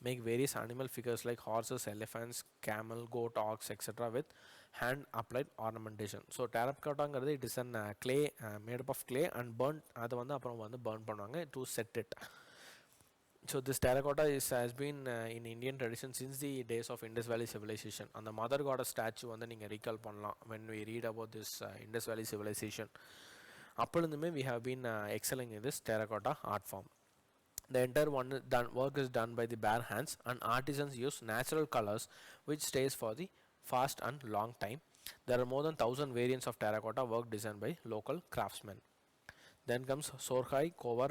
Speaker 1: make various animal figures like horses, elephants, camel, goat, ox, etc. with hand applied ornamentation. So terracotta it is an clay made up of clay and burnt அதை வந்து அப்புறம் வந்து burn பண்ணுவாங்க to set it. So this terracotta has been in Indian tradition since the days of Indus Valley civilization. And the mother goddess statue வந்து நீங்க recall பண்ணலாம் when we read about this Indus Valley civilization. அப்பொழுதுமே we have been excelling in this terracotta art form. The entire work is done by the bare hands, and artisans use natural colors which stays for the fast and long time. There are more than 1,000 variants of terracotta work designed by local craftsmen. Then comes Sorkhai Kovar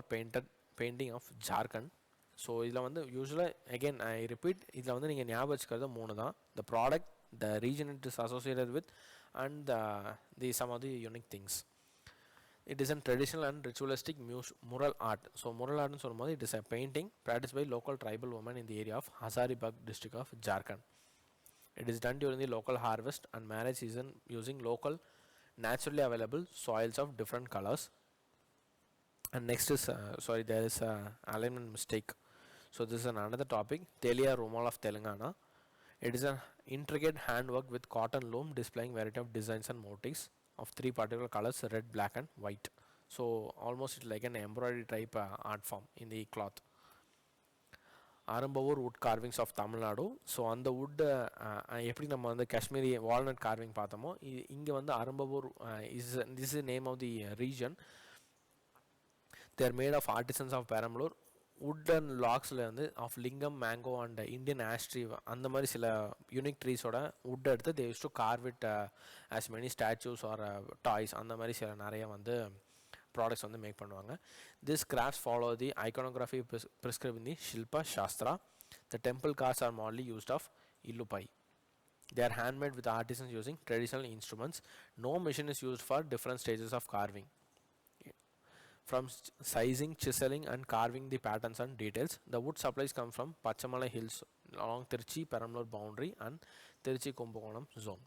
Speaker 1: painting of Jharkhand. So இதில் வந்து யூஸ்வலாக again I repeat இதில் வந்து நீங்கள் ஞாபகம் வச்சுக்கிறது 3 தான். The product, the region it is associated with and the some of the unique things. It is a traditional and ritualistic mural art. So mural art னு சொல்லும்போது it is a painting practiced by local tribal women in the area of Hazaribagh district of Jharkhand. It is done during the local harvest and marriage season using local naturally available soils of different colors. And next is sorry, there is a alignment mistake. So this is another topic, Telia Rumal of Telangana. It is an intricate handwork with cotton loom displaying variety of designs and motifs of 3 particular colors, red, black and white. So almost it's like an embroidery type art form in the cloth. Arambavur wood carvings of Tamil Nadu. So on the wood எப்படி நம்ம வந்து Kashmiri walnut carving பார்த்தோமோ இங்க வந்து Arambavur is this is the name of the region. They are made of artisans of Perambalur. Wooden logsல வந்து of lingam, mango and Indian ash tree அந்த மாதிரி சில unique ட்ரீஸோட wood எடுத்து they used to carve it as many statues or toys அந்த மாதிரி சில நிறைய வந்து ப்ராடக்ட்ஸ் வந்து மேக் பண்ணுவாங்க. These crafts follow the iconography prescribed in the Shilpa Shastra. The temple cards are modely used of Illupai. They are handmade with artisans using traditional instruments. No machine is used for different stages of carving. From sizing, chiseling and carving the patterns and details, the wood supplies come from Pachamala hills along Tirchi Perambalur boundary and Tirchi Kumbakonam zone.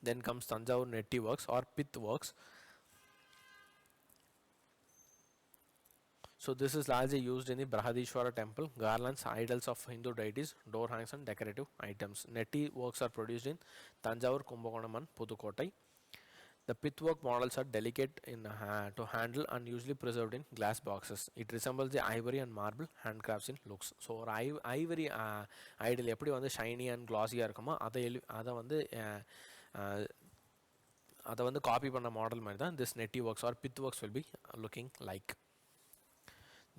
Speaker 1: Then comes Tanjavur Netti works or pith works. So this is largely used in the Brahadishwara temple, garlands, idols of Hindu deities, door hangings and decorative items. Netti works are produced in Tanjavur, Kumbakonam and Pudukottai. The pithwork models are delicate to handle and usually preserved in glass boxes. It resembles the ivory and marble handcrafts in looks. So ஒரு ivory idol எப்படி வந்து shiny and glossy-ஆ இருக்குமோ அதை வந்து copy பண்ண model மாதிரி தான் this Netti works or pithworks will be looking like.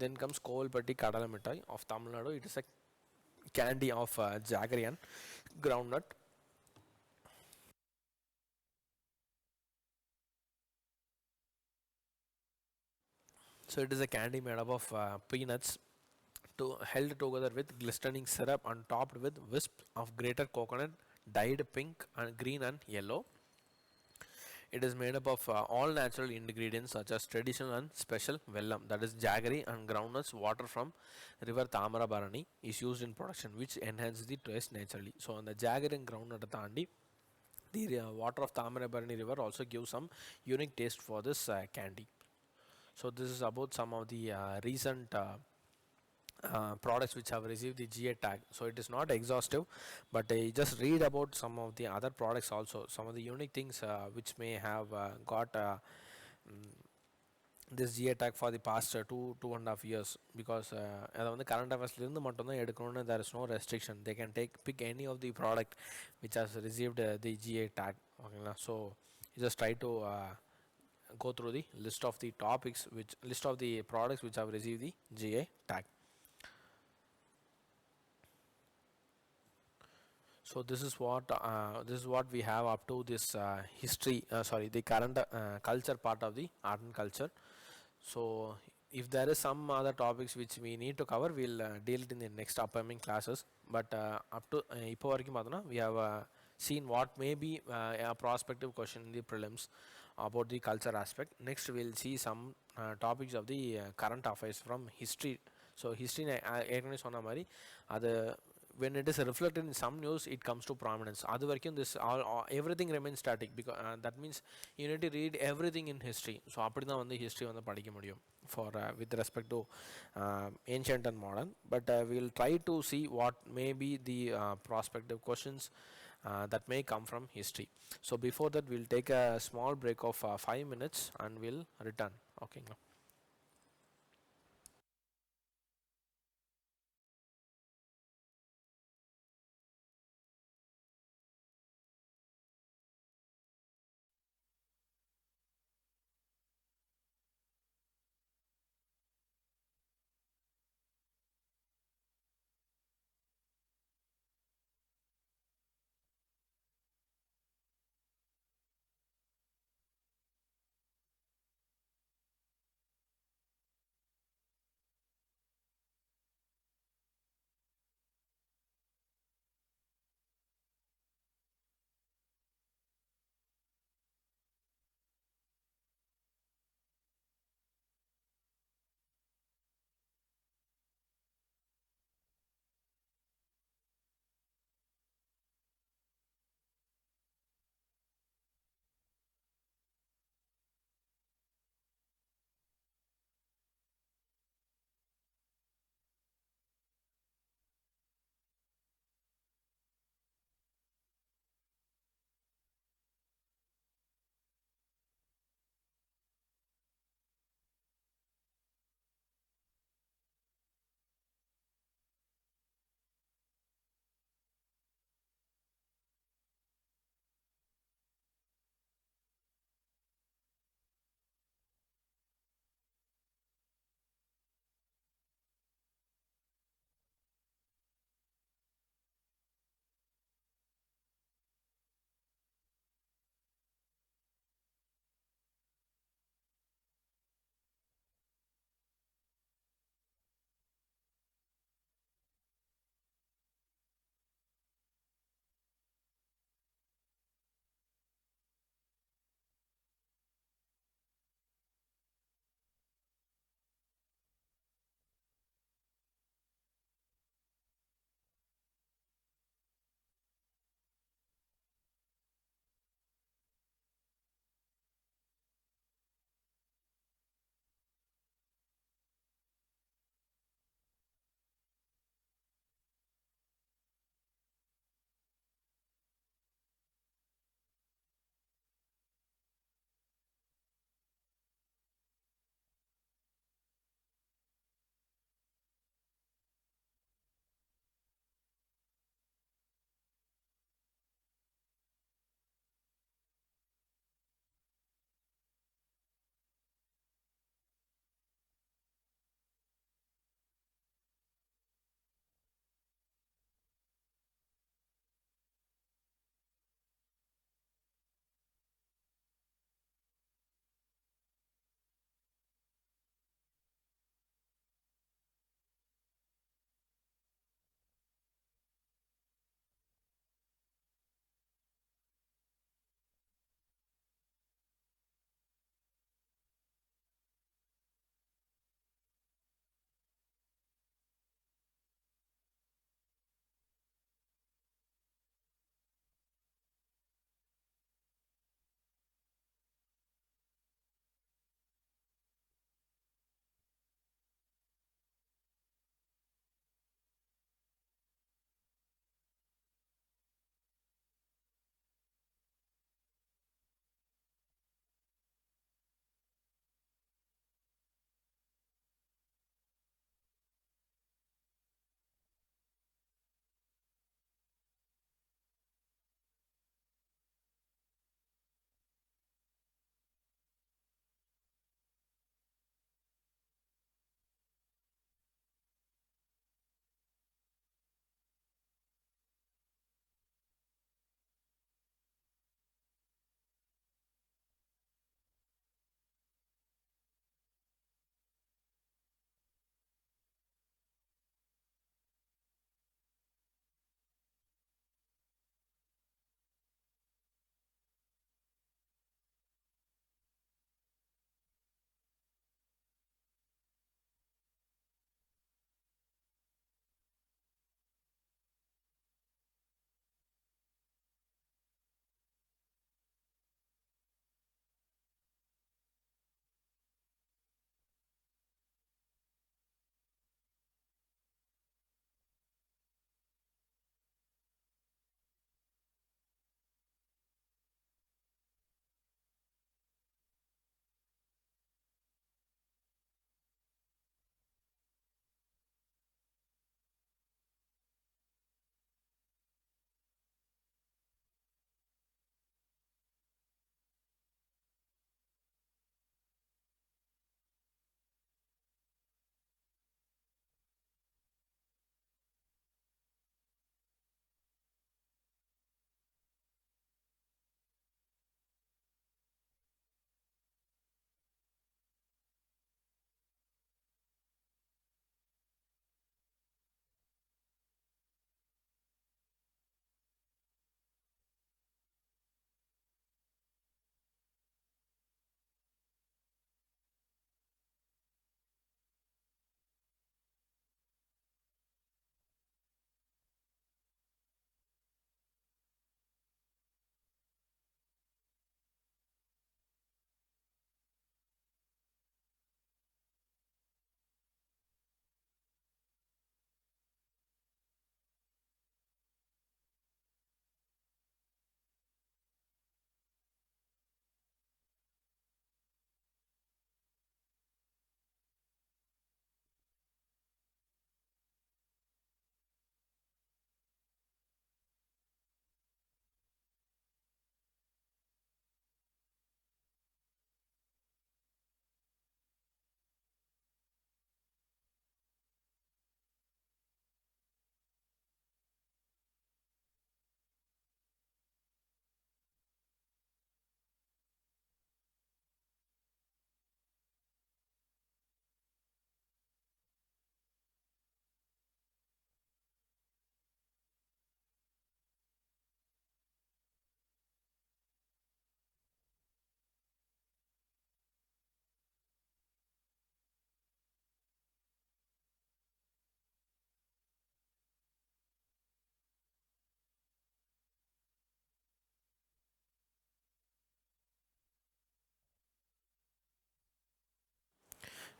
Speaker 1: Then comes Kovalpatti Kadala Mittai of Tamil Nadu. It is a candy of jaggery and groundnut. So it is a candy made up of peanuts held together with glistening syrup and topped with wisps of grated coconut dyed pink and green and yellow. It is made up of all natural ingredients such as traditional and special vellam, that is jaggery and groundnuts. Water from river Tamarabarani is used in production, which enhances the taste naturally. So on the jaggery and groundnut taandi, the water of Tamarabarani river also gives some unique taste for this candy. So this is about some of the recent products which have received the GA tag. So it is not exhaustive, but just read about some of the other products also, some of the unique things which may have got this GA tag for the past 2.5 years, because அதை வந்து current affairsல இருந்து மட்டும் தான் எடுக்கணும்னு there is no restriction. They can pick any of the product which has received the GA tag. Okay, so you just try to go through the list of the list of the products which have received the GA tag. So this is what we have up to this the current culture part of the art and culture. So if there is some other topics which we need to cover, we'll deal it in the next upcoming classes. But up to இப்போ வரைக்கும் பார்த்தோம்னா we have seen what may be a prospective question in the prelims about the culture aspect. Next we'll see some topics of the current affairs from history. So history ஏற்கனவே சொன்ன மாதிரி அது when it is reflected in some news, it comes to prominence. அது வரைக்கும் this all everything remains static, because that means you need to read everything in history. So அப்படி தான் வந்து history வந்து படிக்க முடியும் for with respect to ancient and modern. But we'll try to see what may be the prospective questions that may come from history. So before that, we'll take a small break of 5 minutes and we'll return. Okay.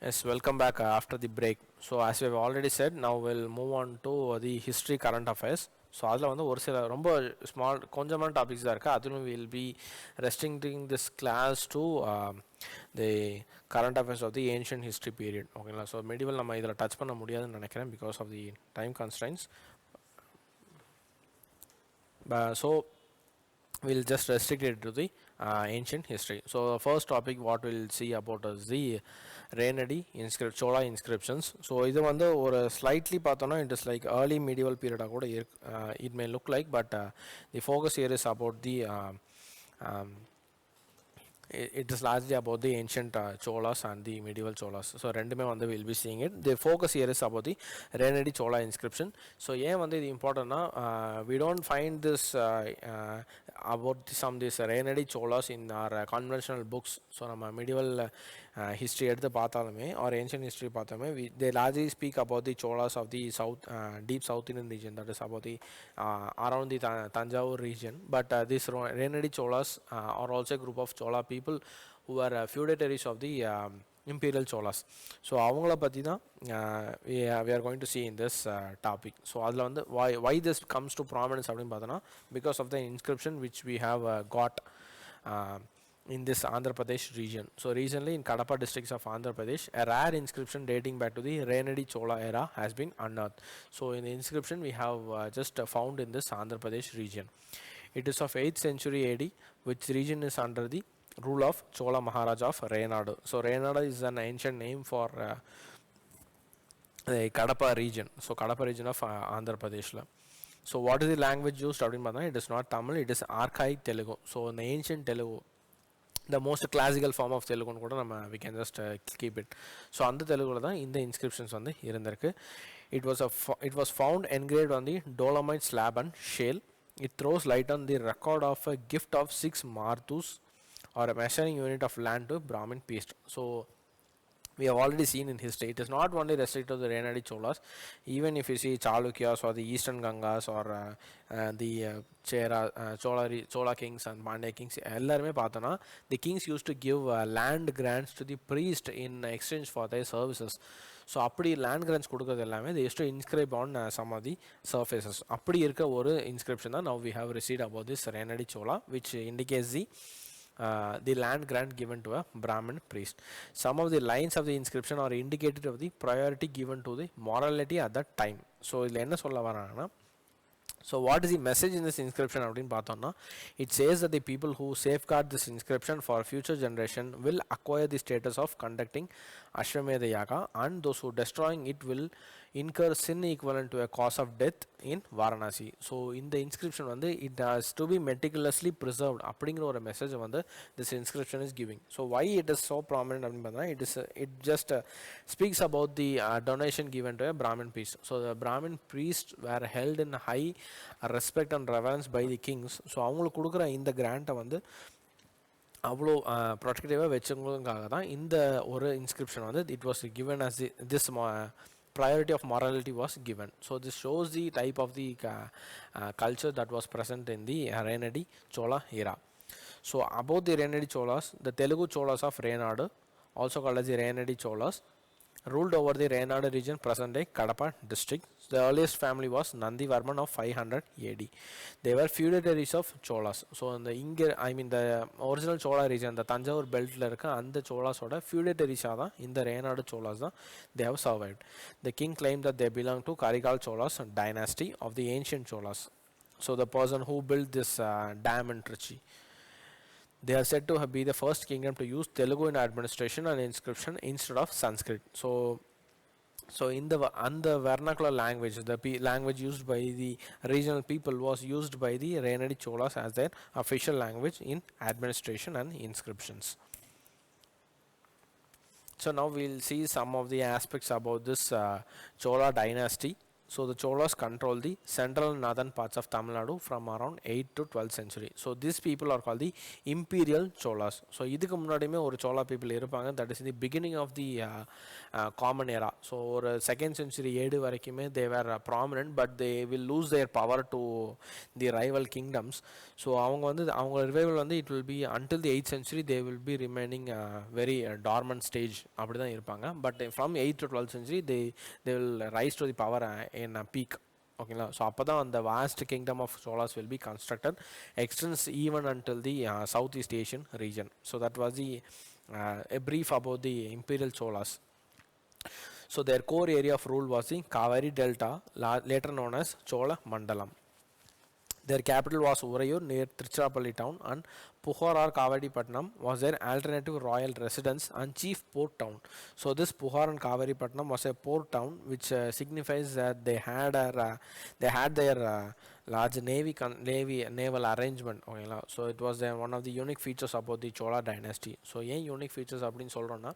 Speaker 1: Yes, welcome back after the break. So as we have already said, now we'll move on to the history current affairs. So அதில் வந்து ஒரு சில ரொம்ப small கொஞ்சமான topics தான் இருக்குது. அதிலும் will be restricting this class to the current affairs of the ancient history period. ஓகேங்களா? ஸோ மெடிவல் நம்ம இதில் டச் பண்ண முடியாதுன்னு நினைக்கிறேன் because of the time constraints. So we'll just restrict it to the ancient history. So the first topic what we'll see about is the Rainadi Chola inscriptions. So இது வந்து ஒரு slightly பார்த்தோன்னா it is like early medieval period கூட it may look like, but the focus here is about the it is largely about the ancient Cholas and the medieval Cholas. So ரெண்டுமே வந்து we'll be seeing it. The focus here is about the Rainadi Chola inscription. So ஏன் வந்து இது இம்பார்ட்டன்ட்னா we don't find this about some this Rainadi Cholas in our conventional books. So நம்ம medieval history எடுத்து பார்த்தாலுமே or ancient history பார்த்தாலுமே they largely speak about the Cholas of the south deep south Indian region, that is about the around the Tanjavur region. But this Rainadi Cholas are also a group of Chola people who are feudatories of the imperial Cholas. So அவங்கள பற்றி தான் we are going to see in this topic. So அதில் வந்து why this comes to prominence அப்படின்னு பார்த்தோன்னா because of the inscription which we have got in this Andhra Pradesh region. So recently in Kadapa districts of Andhra Pradesh, a rare inscription dating back to the Rainadi Chola era has been unearthed. So in the inscription we have just found in this Andhra Pradesh region. It is of 8th century AD, which region is under the rule of Chola Maharaja of Rainadu. So Rainadu is an ancient name for the Kadapa region. So Kadapa region of Andhra Pradesh. So what is the language used? It is not Tamil, it is archaic Telugu. So in the ancient Telugu, the most classical form of Telugu கூட நம்ம we can just keep it. So அந்த தெலுங்குல தான் இந்த inscriptions வந்து இருந்திருக்கு. It was found engraved on the dolomite slab and shale. It throws light on the record of a gift of 6 martus or a measuring unit of land to Brahmin priest. So we have already seen in history, it is not only restricted to the Rainadi Cholas. Even if you see Chalukyas or the Eastern Gangas or the Chola kings and Pandya kings, எல்லாருமே பார்த்தோன்னா the kings used to give land grants to the priest in exchange for their services. So அப்படி land grants கொடுக்கறது எல்லாமே they used to inscribe on some of the surfaces. அப்படி இருக்க ஒரு inscription தான் now we have received about this Rainadi Chola, which indicates the land grant given to a Brahmin priest. Some of the lines of the inscription are indicated of the priority given to the morality at that time. So இதில் என்ன சொல்ல வராங்கன்னா, so what is the message in this inscription அப்படின்னு பார்த்தோம்னா, it says that the people who safeguard this inscription for future generation will acquire the status of conducting Ashwamedha Yaga, and those who destroying it will incur sin equivalent to a cause of death in Varanasi. So in the inscription வந்து it has to be meticulously preserved அப்படிங்கிற ஒரு message வந்து this inscription is giving. So why it is so prominent அப்படின்னு பார்த்தா, it just speaks about the donation given to a Brahmin priest. So the Brahmin priests were held in high respect and reverence by the kings. So அவங்களுக்கு கொடுக்குற இந்த கிராண்ட்டை வந்து அவ்வளோ ப்ரொடெக்டிவாக வச்சவங்களுக்காக தான் இந்த ஒரு இன்ஸ்கிரிப்ஷன் வந்து it was given as this priority of morality was given. So this shows the type of the culture that was present in the Rainadi Chola era. So about the Rainadi Cholas, the Telugu Cholas of Rainadu, also called as the Rainadi Cholas, ruled over the Rainadu region, present day Kadapa district. The earliest family was Nandivarman of 500 AD. They were feudatories of Cholas. So in the original Chola region, the Tanjavur belt and the Cholas oda feudatories in the Rainadu Cholas they have survived. The king claimed that they belong to Karikal Cholas dynasty of the ancient Cholas. So the person who built this dam in Trichy, they are said to be the first kingdom to use Telugu in administration and inscription instead of Sanskrit. So in the vernacular language, the language used by the regional people was used by the Rainadi Cholas as their official language in administration and inscriptions. So now we'll see some of the aspects about this Chola dynasty. So the Cholas control the central and northern parts of Tamil Nadu from around 8th to 12th century. So these people are called the imperial Cholas. So இதுக்கு முன்னாடியுமே ஒரு Chola people இருப்பாங்க. That is in the beginning of the common era. So ஒரு second century ஏடு வரைக்குமே they were prominent, but they will lose their power to the rival kingdoms. So அவங்க வந்து அவங்க revival வந்து it will be until the 8th century they will be remaining very dormant stage அப்படி தான் இருப்பாங்க. But from 8th to 12th century they will rise to the power in a peak. ஓகேங்களா. So அப்போ தான் அந்த vast kingdom of Cholas will be constructed, extends even until the Southeast Asian region. So that was the a brief about the imperial Cholas. So their core area of rule was the Kaveri Delta, later known as Chola Mandalam. Their capital was Urayur near Tiruchirappalli town, and Puhar or Kavaripatnam was their alternative royal residence and chief port town. So this Puhar and Kavaripatnam was a port town, which signifies that they had their large naval arrangement. Okay, so it was one of the unique features about the Chola dynasty. So unique features அப்படின்னு சொல்றோம்னா,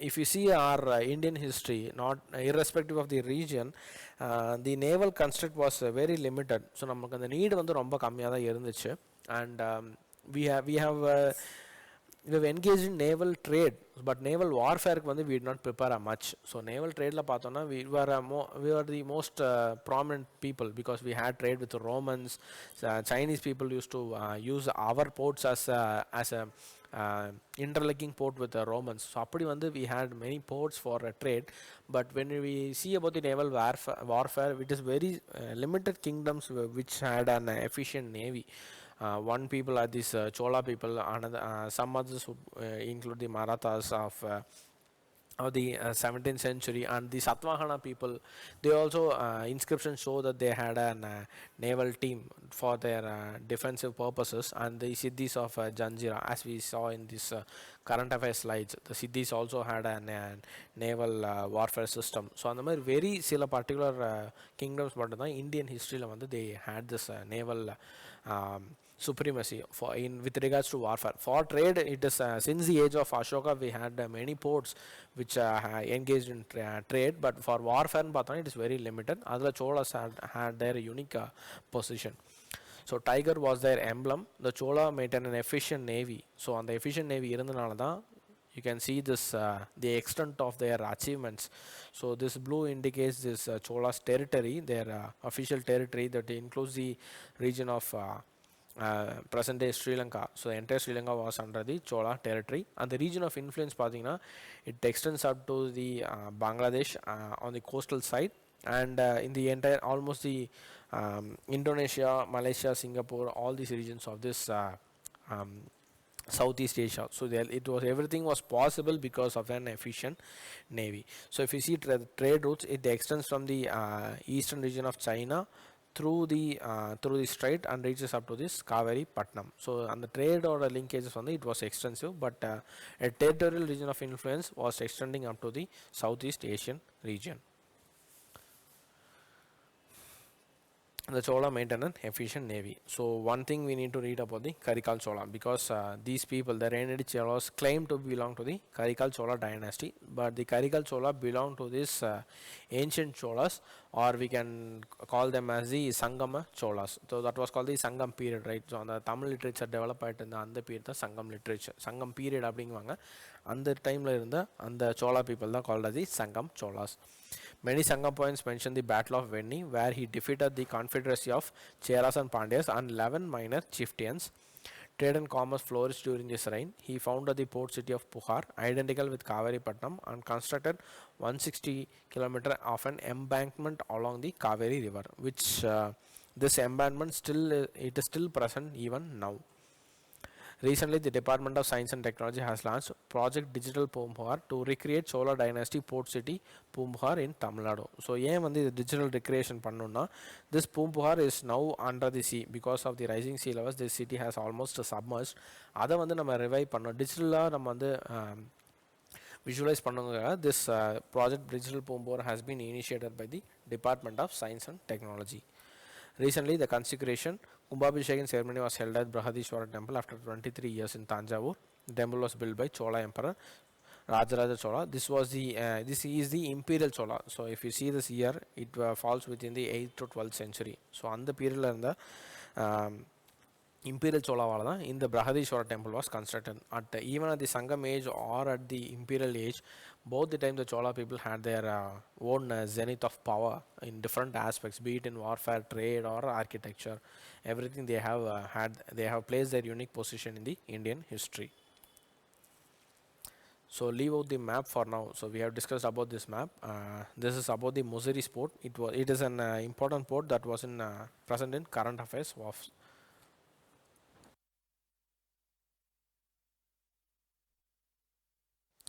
Speaker 1: if you see our Indian history, not irrespective of the region, the naval construct was very limited. So நமக்கு அந்த need வந்து ரொம்ப கம்மியாக தான் இருந்துச்சு. And we have engaged in naval trade, but naval warfare வந்து we did not prepare much. So naval trade la பார்த்தோம்னா we were the most prominent people, because we had trade with the Romans. Chinese people used to use our ports as a interlinking port with the Romans. So அப்படி வந்து we had many ports for trade. But when we see about the naval warfare, it is very limited kingdoms which had an efficient navy. One people are these Chola people, another some others would include the Marathas of the 17th century, and the Satvahana people. They also inscriptions show that they had a naval team for their defensive purposes. And the Siddhis of Janjira, as we saw in this current affairs slides, the Siddhis also had a naval warfare system. So அந்த மாதிரி very சில particular kingdoms மட்டும் தான் Indian historyல வந்து they had this naval supremacy with regards to warfare. For trade, it is since the age of Ashoka we had many ports which engaged in trade, but for warfare it is very limited. Other Cholas had their unique position. So tiger was their emblem. The Chola maintained an efficient navy. So on the efficient navy இருந்தனால தான் you can see this the extent of their achievements. So this blue indicates this Chola's territory, their official territory, that includes the region of present day Sri Lanka. So the entire Sri Lanka was under the Chola territory, and the region of influence பார்த்தீங்கன்னா it extends up to the Bangladesh on the coastal side, and in the entire almost the Indonesia, Malaysia, Singapore, all these regions of this Southeast Asia. So everything was possible because of an efficient navy. So if you see trade routes, it extends from the eastern region of China through the strait and reaches up to this Kaveri Patnam. So on the trade or the linkages on it was extensive, but a territorial region of influence was extending up to the Southeast Asian region. The Chola maintained an efficient navy. So one thing we need to read about the Karikal Chola, because these people, the Renedi Cholas, claim to belong to the Karikal Chola dynasty, but the Karikal Chola belong to this ancient Cholas, or we can call them as the Sangama Cholas. So that was called the Sangam period, right? So on the Tamil literature developed in the period, the Sangam literature, Sangam period அப்படிங்குவாங்க. அந்த டைம்ல இருந்த அந்த Chola people தான் called as the Sangam Cholas. Many Sangam points mention the Battle of Venni, where he defeated the confederacy of Cheras and Pandyas and 11 minor chieftains. Trade and commerce flourished during this reign. He founded the port city of Puhar, identical with Kavaripatnam, and constructed 160 km of an embankment along the Kaveri river, which this embankment it is still present even now. Recently, the Department of Science and Technology has launched Project Digital Poompuhar to recreate Chola Dynasty port city Poompuhar in Tamil Nadu. So, ஏன் வந்து இது digital recreation பண்ணணும்னா, this Poompuhar is now under the sea because of the rising sea levels. This city has almost submerged. அதை வந்து நம்ம revive பண்ணணும், டிஜிட்டலாக நம்ம வந்து visualize பண்ணுங்க. This project Digital Poompuhar has been initiated by the Department of Science and Technology. Recently, the consecration Kumbhabhishekam ceremony was held at Brihadishwara temple after 23 years in Tanjavur. The temple was built by Chola Emperor Rajaraja Chola. This is the Imperial Chola. So if you see this year, it falls within the 8th to 12th century. So on the period in the Imperial Cholavala தான் இந்த Brahadishwara temple was constructed. Even at the Sangam age or at the Imperial age, both the time the Chola people had their own zenith of power in different aspects, be it in warfare, trade, or architecture. Everything they have placed their unique position in the Indian history. So leave out the map for now. So we have discussed about this map. This is about the Muziris port. It is an important port that was in present in current affairs of.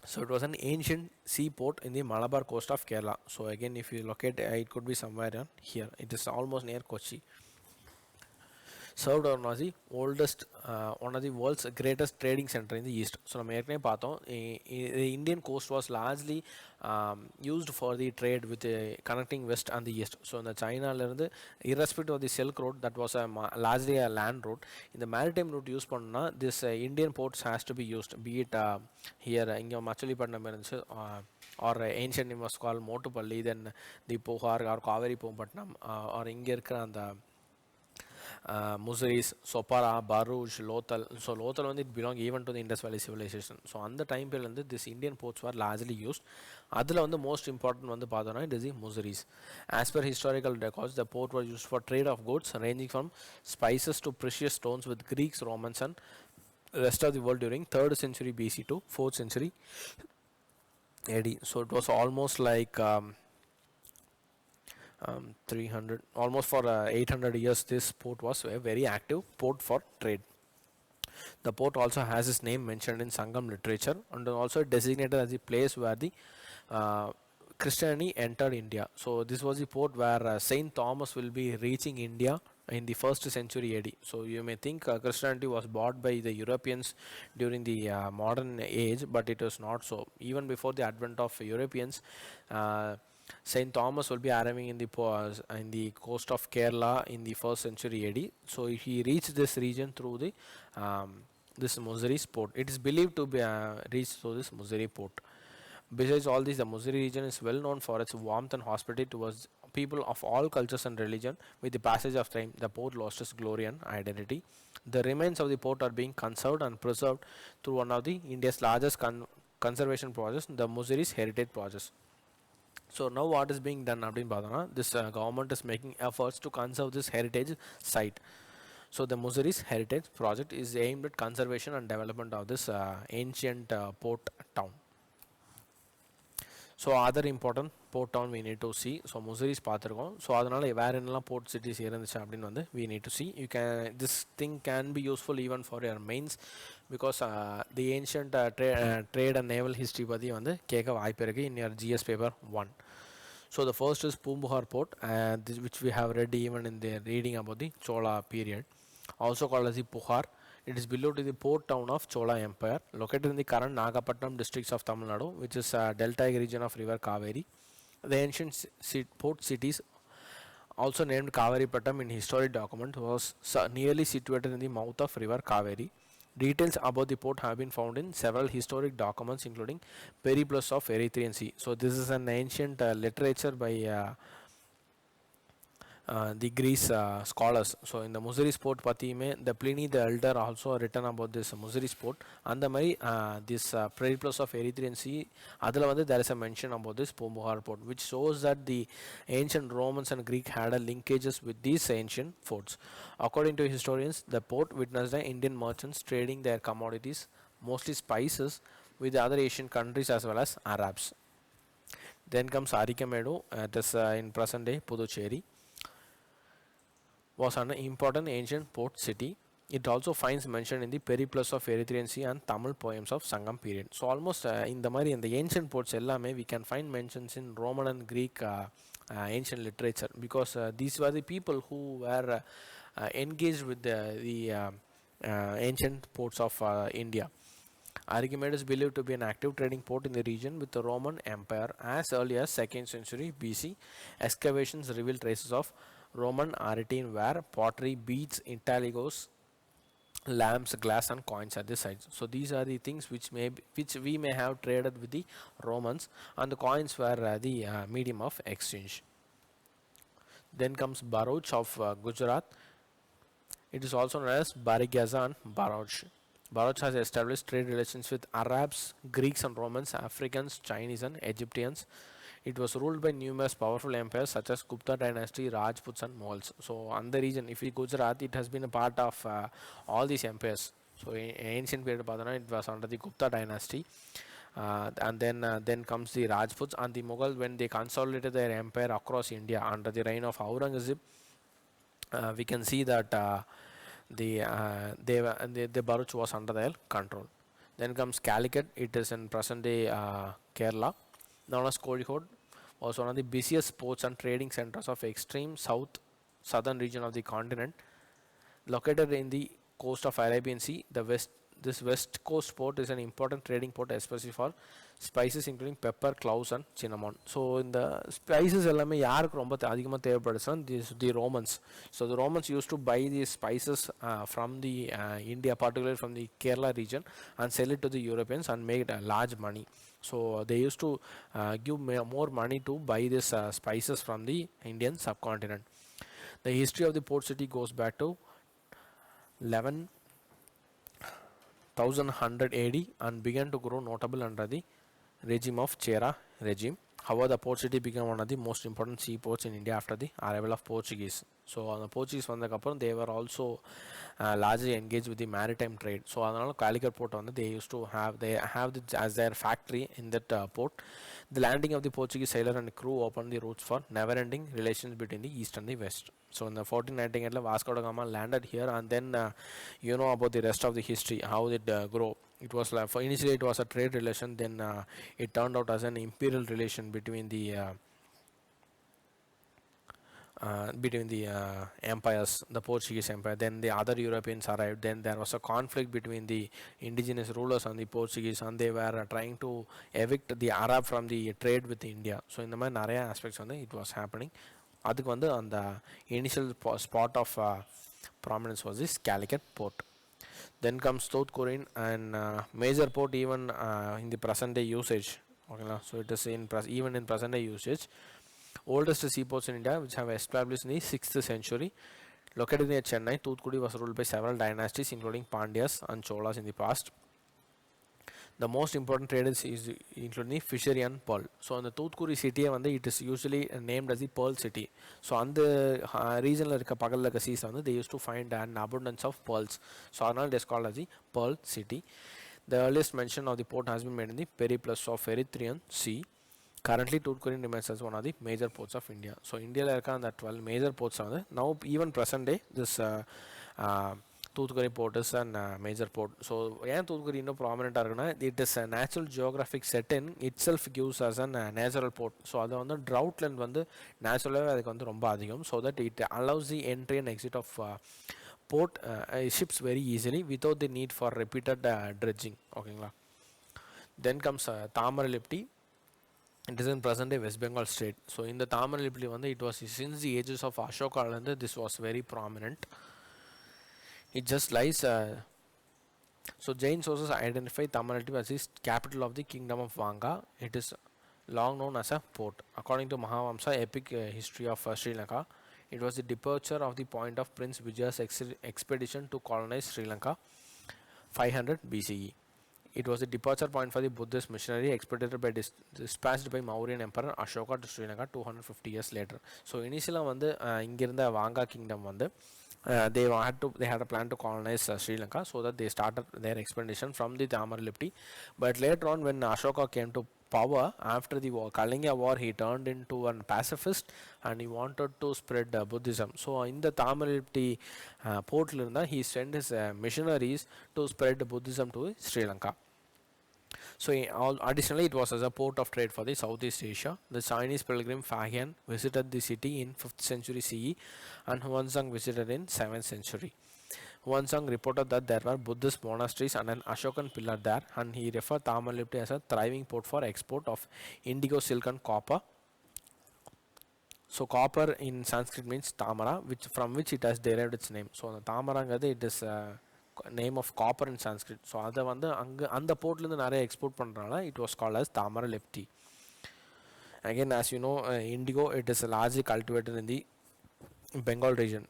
Speaker 1: So it was an ancient seaport in the Malabar coast of Kerala. So again, if you locate, it could be somewhere here. It is almost near Kochi. Served on as the oldest, one of the world's greatest trading center in the east. So நம்ம ஏற்கனவே பார்த்தோம் the Indian coast was largely used for the trade with connecting west and the east. So இந்த சைனாலேருந்து irrespective of the Silk Road, that was largely a land route. In the maritime route use பண்ணா this Indian ports has to be used, be it here இங்கே மச்சலிப்பட்டினம் இருந்துச்சு, or ancient name was called Motupalli, then the Pohar or Kaveri Pompatnam, or இங்கே இருக்கிற அந்த Muziris, Sopara, Baruj, Lothal. So Lothal only belong even to the Indus Valley civilization. So on the time period, this Indian ports were largely used. Adula on the most important one, the Padana, it is the Muziris. As per historical records, the port was used for trade of goods ranging from spices to precious stones with Greeks, Romans, and rest of the world during 3rd century BC to 4th century AD. So it was almost like 300, almost for 800 years, this port was a very active port for trade. The port also has its name mentioned in Sangam literature and also designated as the place where the Christianity entered India. So this was the port where Saint Thomas will be reaching India in the 1st century AD. So you may think Christianity was bought by the Europeans during the modern age, but it was not so. Even before the advent of Europeans, Saint Thomas will be arriving in the coast of Kerala in the 1st century AD. So he reached this region through the this Muziris port. It is believed to be reached through this Muziri port. Besides all this, the Muziri region is well known for its warmth and hospitality towards people of all cultures and religion. With the passage of time, the port lost its glory and identity. The remains of the port are being conserved and preserved through one of the India's largest conservation projects, the Muziris Heritage Project. So now what is being done அப்படின்னு பார்த்தோம்னா, this government is making efforts to conserve this heritage site. So the Muziris Heritage Project is aimed at conservation and development of this ancient port town. So other important port town we need to see. So Muziris பார்த்துருக்கோம். So அதனால வேற என்னெல்லாம் port cities இருந்துச்சு அப்படின்னு வந்து we need to see. This thing can be useful even for your mains, because the ancient trade and naval history பற்றி வந்து கேட்க வாய்ப்பு இருக்கு in your GS paper 1. So the first is Pumbuhar port, which we have read even in the reading about the Chola period, also called as the Puhar. It is below to the port town of Chola Empire, located in the current Nagapattinam districts of Tamil Nadu, which is deltaic region of river Kaveri. The ancient port cities, also named Kavaripattam in historic document, was nearly situated in the mouth of river Kaveri. Details about the port have been found in several historic documents, including Periplus of Erythraean Sea. So this is an ancient literature by the Greece scholars. So in the Muziris port patime, the Pliny the Elder also written about this Muziris port, and the this Periplus of Erythraean Sea, adala there is a mention about this Pumbuhar port, which shows that the ancient Romans and Greek had a linkages with these ancient forts. According to historians, the port witnessed the Indian merchants trading their commodities, mostly spices, with the other Asian countries as well as Arabs. Then comes Arikamedu, it is in present day Puducherry, was an important ancient port city. It also finds mention in the Periplus of Erythraean Sea and Tamil poems of Sangam period. So almost in the ancient ports ellame we can find mentions in Roman and Greek ancient literature, because these were the people who were engaged with the ancient ports of India. Archimedes is believed to be an active trading port in the region with the Roman Empire as early as 2nd century BC. Excavations reveal traces of Roman Aretine ware, pottery, beads, intaligos, lamps, glass, and coins at the sides. So these are the things which we may have traded with the Romans, and the coins were the medium of exchange. Then comes Bharuch of Gujarat. It is also known as Barigaza and Bharuch. Bharuch has established trade relations with Arabs, Greeks and Romans, Africans, Chinese and Egyptians. It was ruled by numerous powerful empires such as Gupta dynasty, Rajputs and Mughals. So on the region, if we Gujarat, it has been a part of all these empires. So in ancient period, it was under the Gupta dynasty. And then comes the Rajputs and the Mughal when they consolidated their empire across India under the reign of Aurangzeb. We can see that the Bharuch was under their control. Then comes Calicut. It is in present day Kerala, known as Kozhikode, was one of the busiest ports and trading centers of extreme southern region of the continent. Located in the coast of Arabian Sea, this west coast port is an important trading port, especially for spices including pepper, cloves and cinnamon. So in the spices எல்லாமே யாருக்கு ரொம்ப அதிகமாக தேவைப்படுச்சுன்னா the Romans. So the Romans used to buy these spices from the India, particularly from the Kerala region, and sell it to the Europeans and make large money. So they used to give more money to buy these spices from the Indian subcontinent. The history of the port city goes back to 1100 AD and began to grow notable under the regime of Chera regime. However, the port city became one of the most important seaports in India after the arrival of Portuguese. So on the Portuguese வந்ததுக்கப்புறம் they were also largely engaged with the maritime trade. So அதனால Calicut port they used to have as their factory in that port. The landing of the Portuguese sailor and crew opened the routes for never-ending relations between the east and the west. So in the 1498 Vasco da Gama landed here, and then you know about the rest of the history, how it grew. It was like initially it was a trade relation, then it turned out as an imperial relation between the empires, the Portuguese empire. Then the other Europeans arrived. Then there was a conflict between the indigenous rulers and the Portuguese, and they were trying to evict the Arab from the trade with India. So in the மாதிரி நிறைய aspects it was happening. அதுக்கு on the initial spot of prominence was this Calicut port. Then comes Toothukudi, and major port even in the present day usage. Okay, so it is even in present day usage. Oldest seaports in India, which have established in the 6th century. Located near Chennai, Toothukudi was ruled by several dynasties including Pandyas and Cholas in the past. The most important traders is including the fishery and pearl. So in the Toothukudi city it is usually named as the Pearl City. So on the region Pagal seas they used to find an abundance of pearls. So it is called as the Pearl City. The earliest mention of the port has been made in the Periplus of Erythraean Sea. Currently, Toothukudi remains as one of the major ports of India. So India there are 12 major ports. Now even present day this Toothukudi port is a major port. So Toothukudi is prominent, it is a natural geographic setting itself gives us a natural port. So the drought land naturally so that it allows the entry and exit of port ships very easily without the need for repeated dredging. Okay. Then comes Tamaralipti. It is in present day West Bengal state. So in the Tamaralipli it was since the ages of Ashoka, this was very prominent. It just lies. So Jain sources identify Tamaralipli as the capital of the kingdom of Vanga. It is long known as a port. According to Mahavamsa epic history of Sri Lanka, it was the departure of the point of Prince Vijaya's expedition to colonize Sri Lanka 500 BCE. It was a departure point for the Buddhist missionary expedited by dispatched by Mauryan Emperor Ashoka to Sri Lanka 250 years later. So initially ingirunda Vanga kingdom they had a plan to colonize Sri Lanka, so that they started their expedition from the Tamaralipti. But later on, when Ashoka came to power after the Kalinga war, he turned into a pacifist and he wanted to spread Buddhism. So in the Tamaralipti port he sent his missionaries to spread Buddhism to Sri Lanka. So additionally, it was as a port of trade for the Southeast Asia. The Chinese pilgrim Fahian visited the city in 5th century CE, and Huanzhang visited in 7th century. Huanzhang reported that there were Buddhist monasteries and an Ashokan pillar there, and he referred Tamaralipti as a thriving port for export of indigo, silk and copper. So copper in Sanskrit means Tamara, from which it has derived its name. So the Tamara it is name of copper in Sanskrit. So அதை வந்து அங்கே அந்த போர்ட்லேருந்து நிறைய export பண்ணுறனால it was called as Thamaralepti. Again, as you know, indigo, it is largely cultivated in the Bengal region.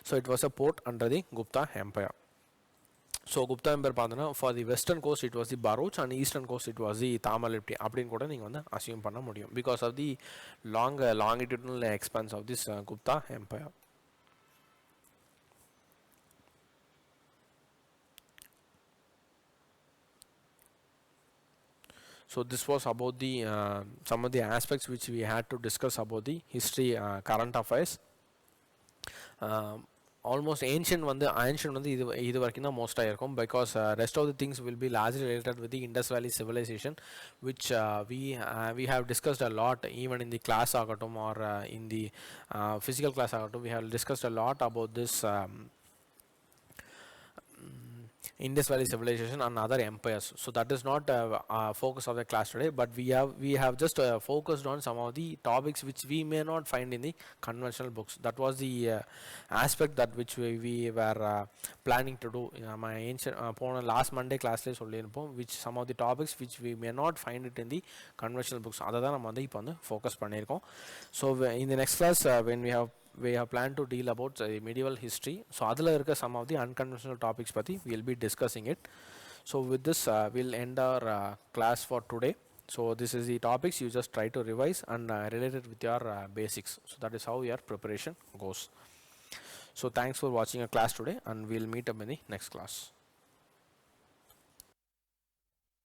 Speaker 1: So it was a port under the Gupta Empire. So Gupta Empire பார்த்தோன்னா for the western coast it was the Bharuch and eastern coast it was the Thamaralepti அப்படின்னு கூட நீங்கள் வந்து assume பண்ண முடியும் because of the longitudinal expanse of this Gupta Empire. So this was about the some of the aspects which we had to discuss about the history, current affairs. Almost ancient வந்து இது வரைக்கும் தான் மோஸ்ட்டாக இருக்கும் because rest of the things will be largely related with the Indus Valley civilization, which we have discussed a lot even in the class ஆகட்டும் or in the physical class ஆகட்டும். We have discussed a lot about this Indus Valley civilization and other empires. So that is not focus of the class today, but we have just focused on some of the topics which we may not find in the conventional books. That was the aspect that which we were planning to do. My ancient last Monday class le sollirupom, which some of the topics which we may not find it in the conventional books. Adha நம்ம வந்து இப்போ வந்து focus பண்ணியிருக்கோம். So in the next class when we have planned to deal about medieval history. So adula irukka some of the unconventional topics patti we will be discussing it. So with this we'll end our class for today. So this is the topics, you just try to revise and relate it with your basics. So that is how your preparation goes. So thanks for watching a class today and we'll meet up in the next class.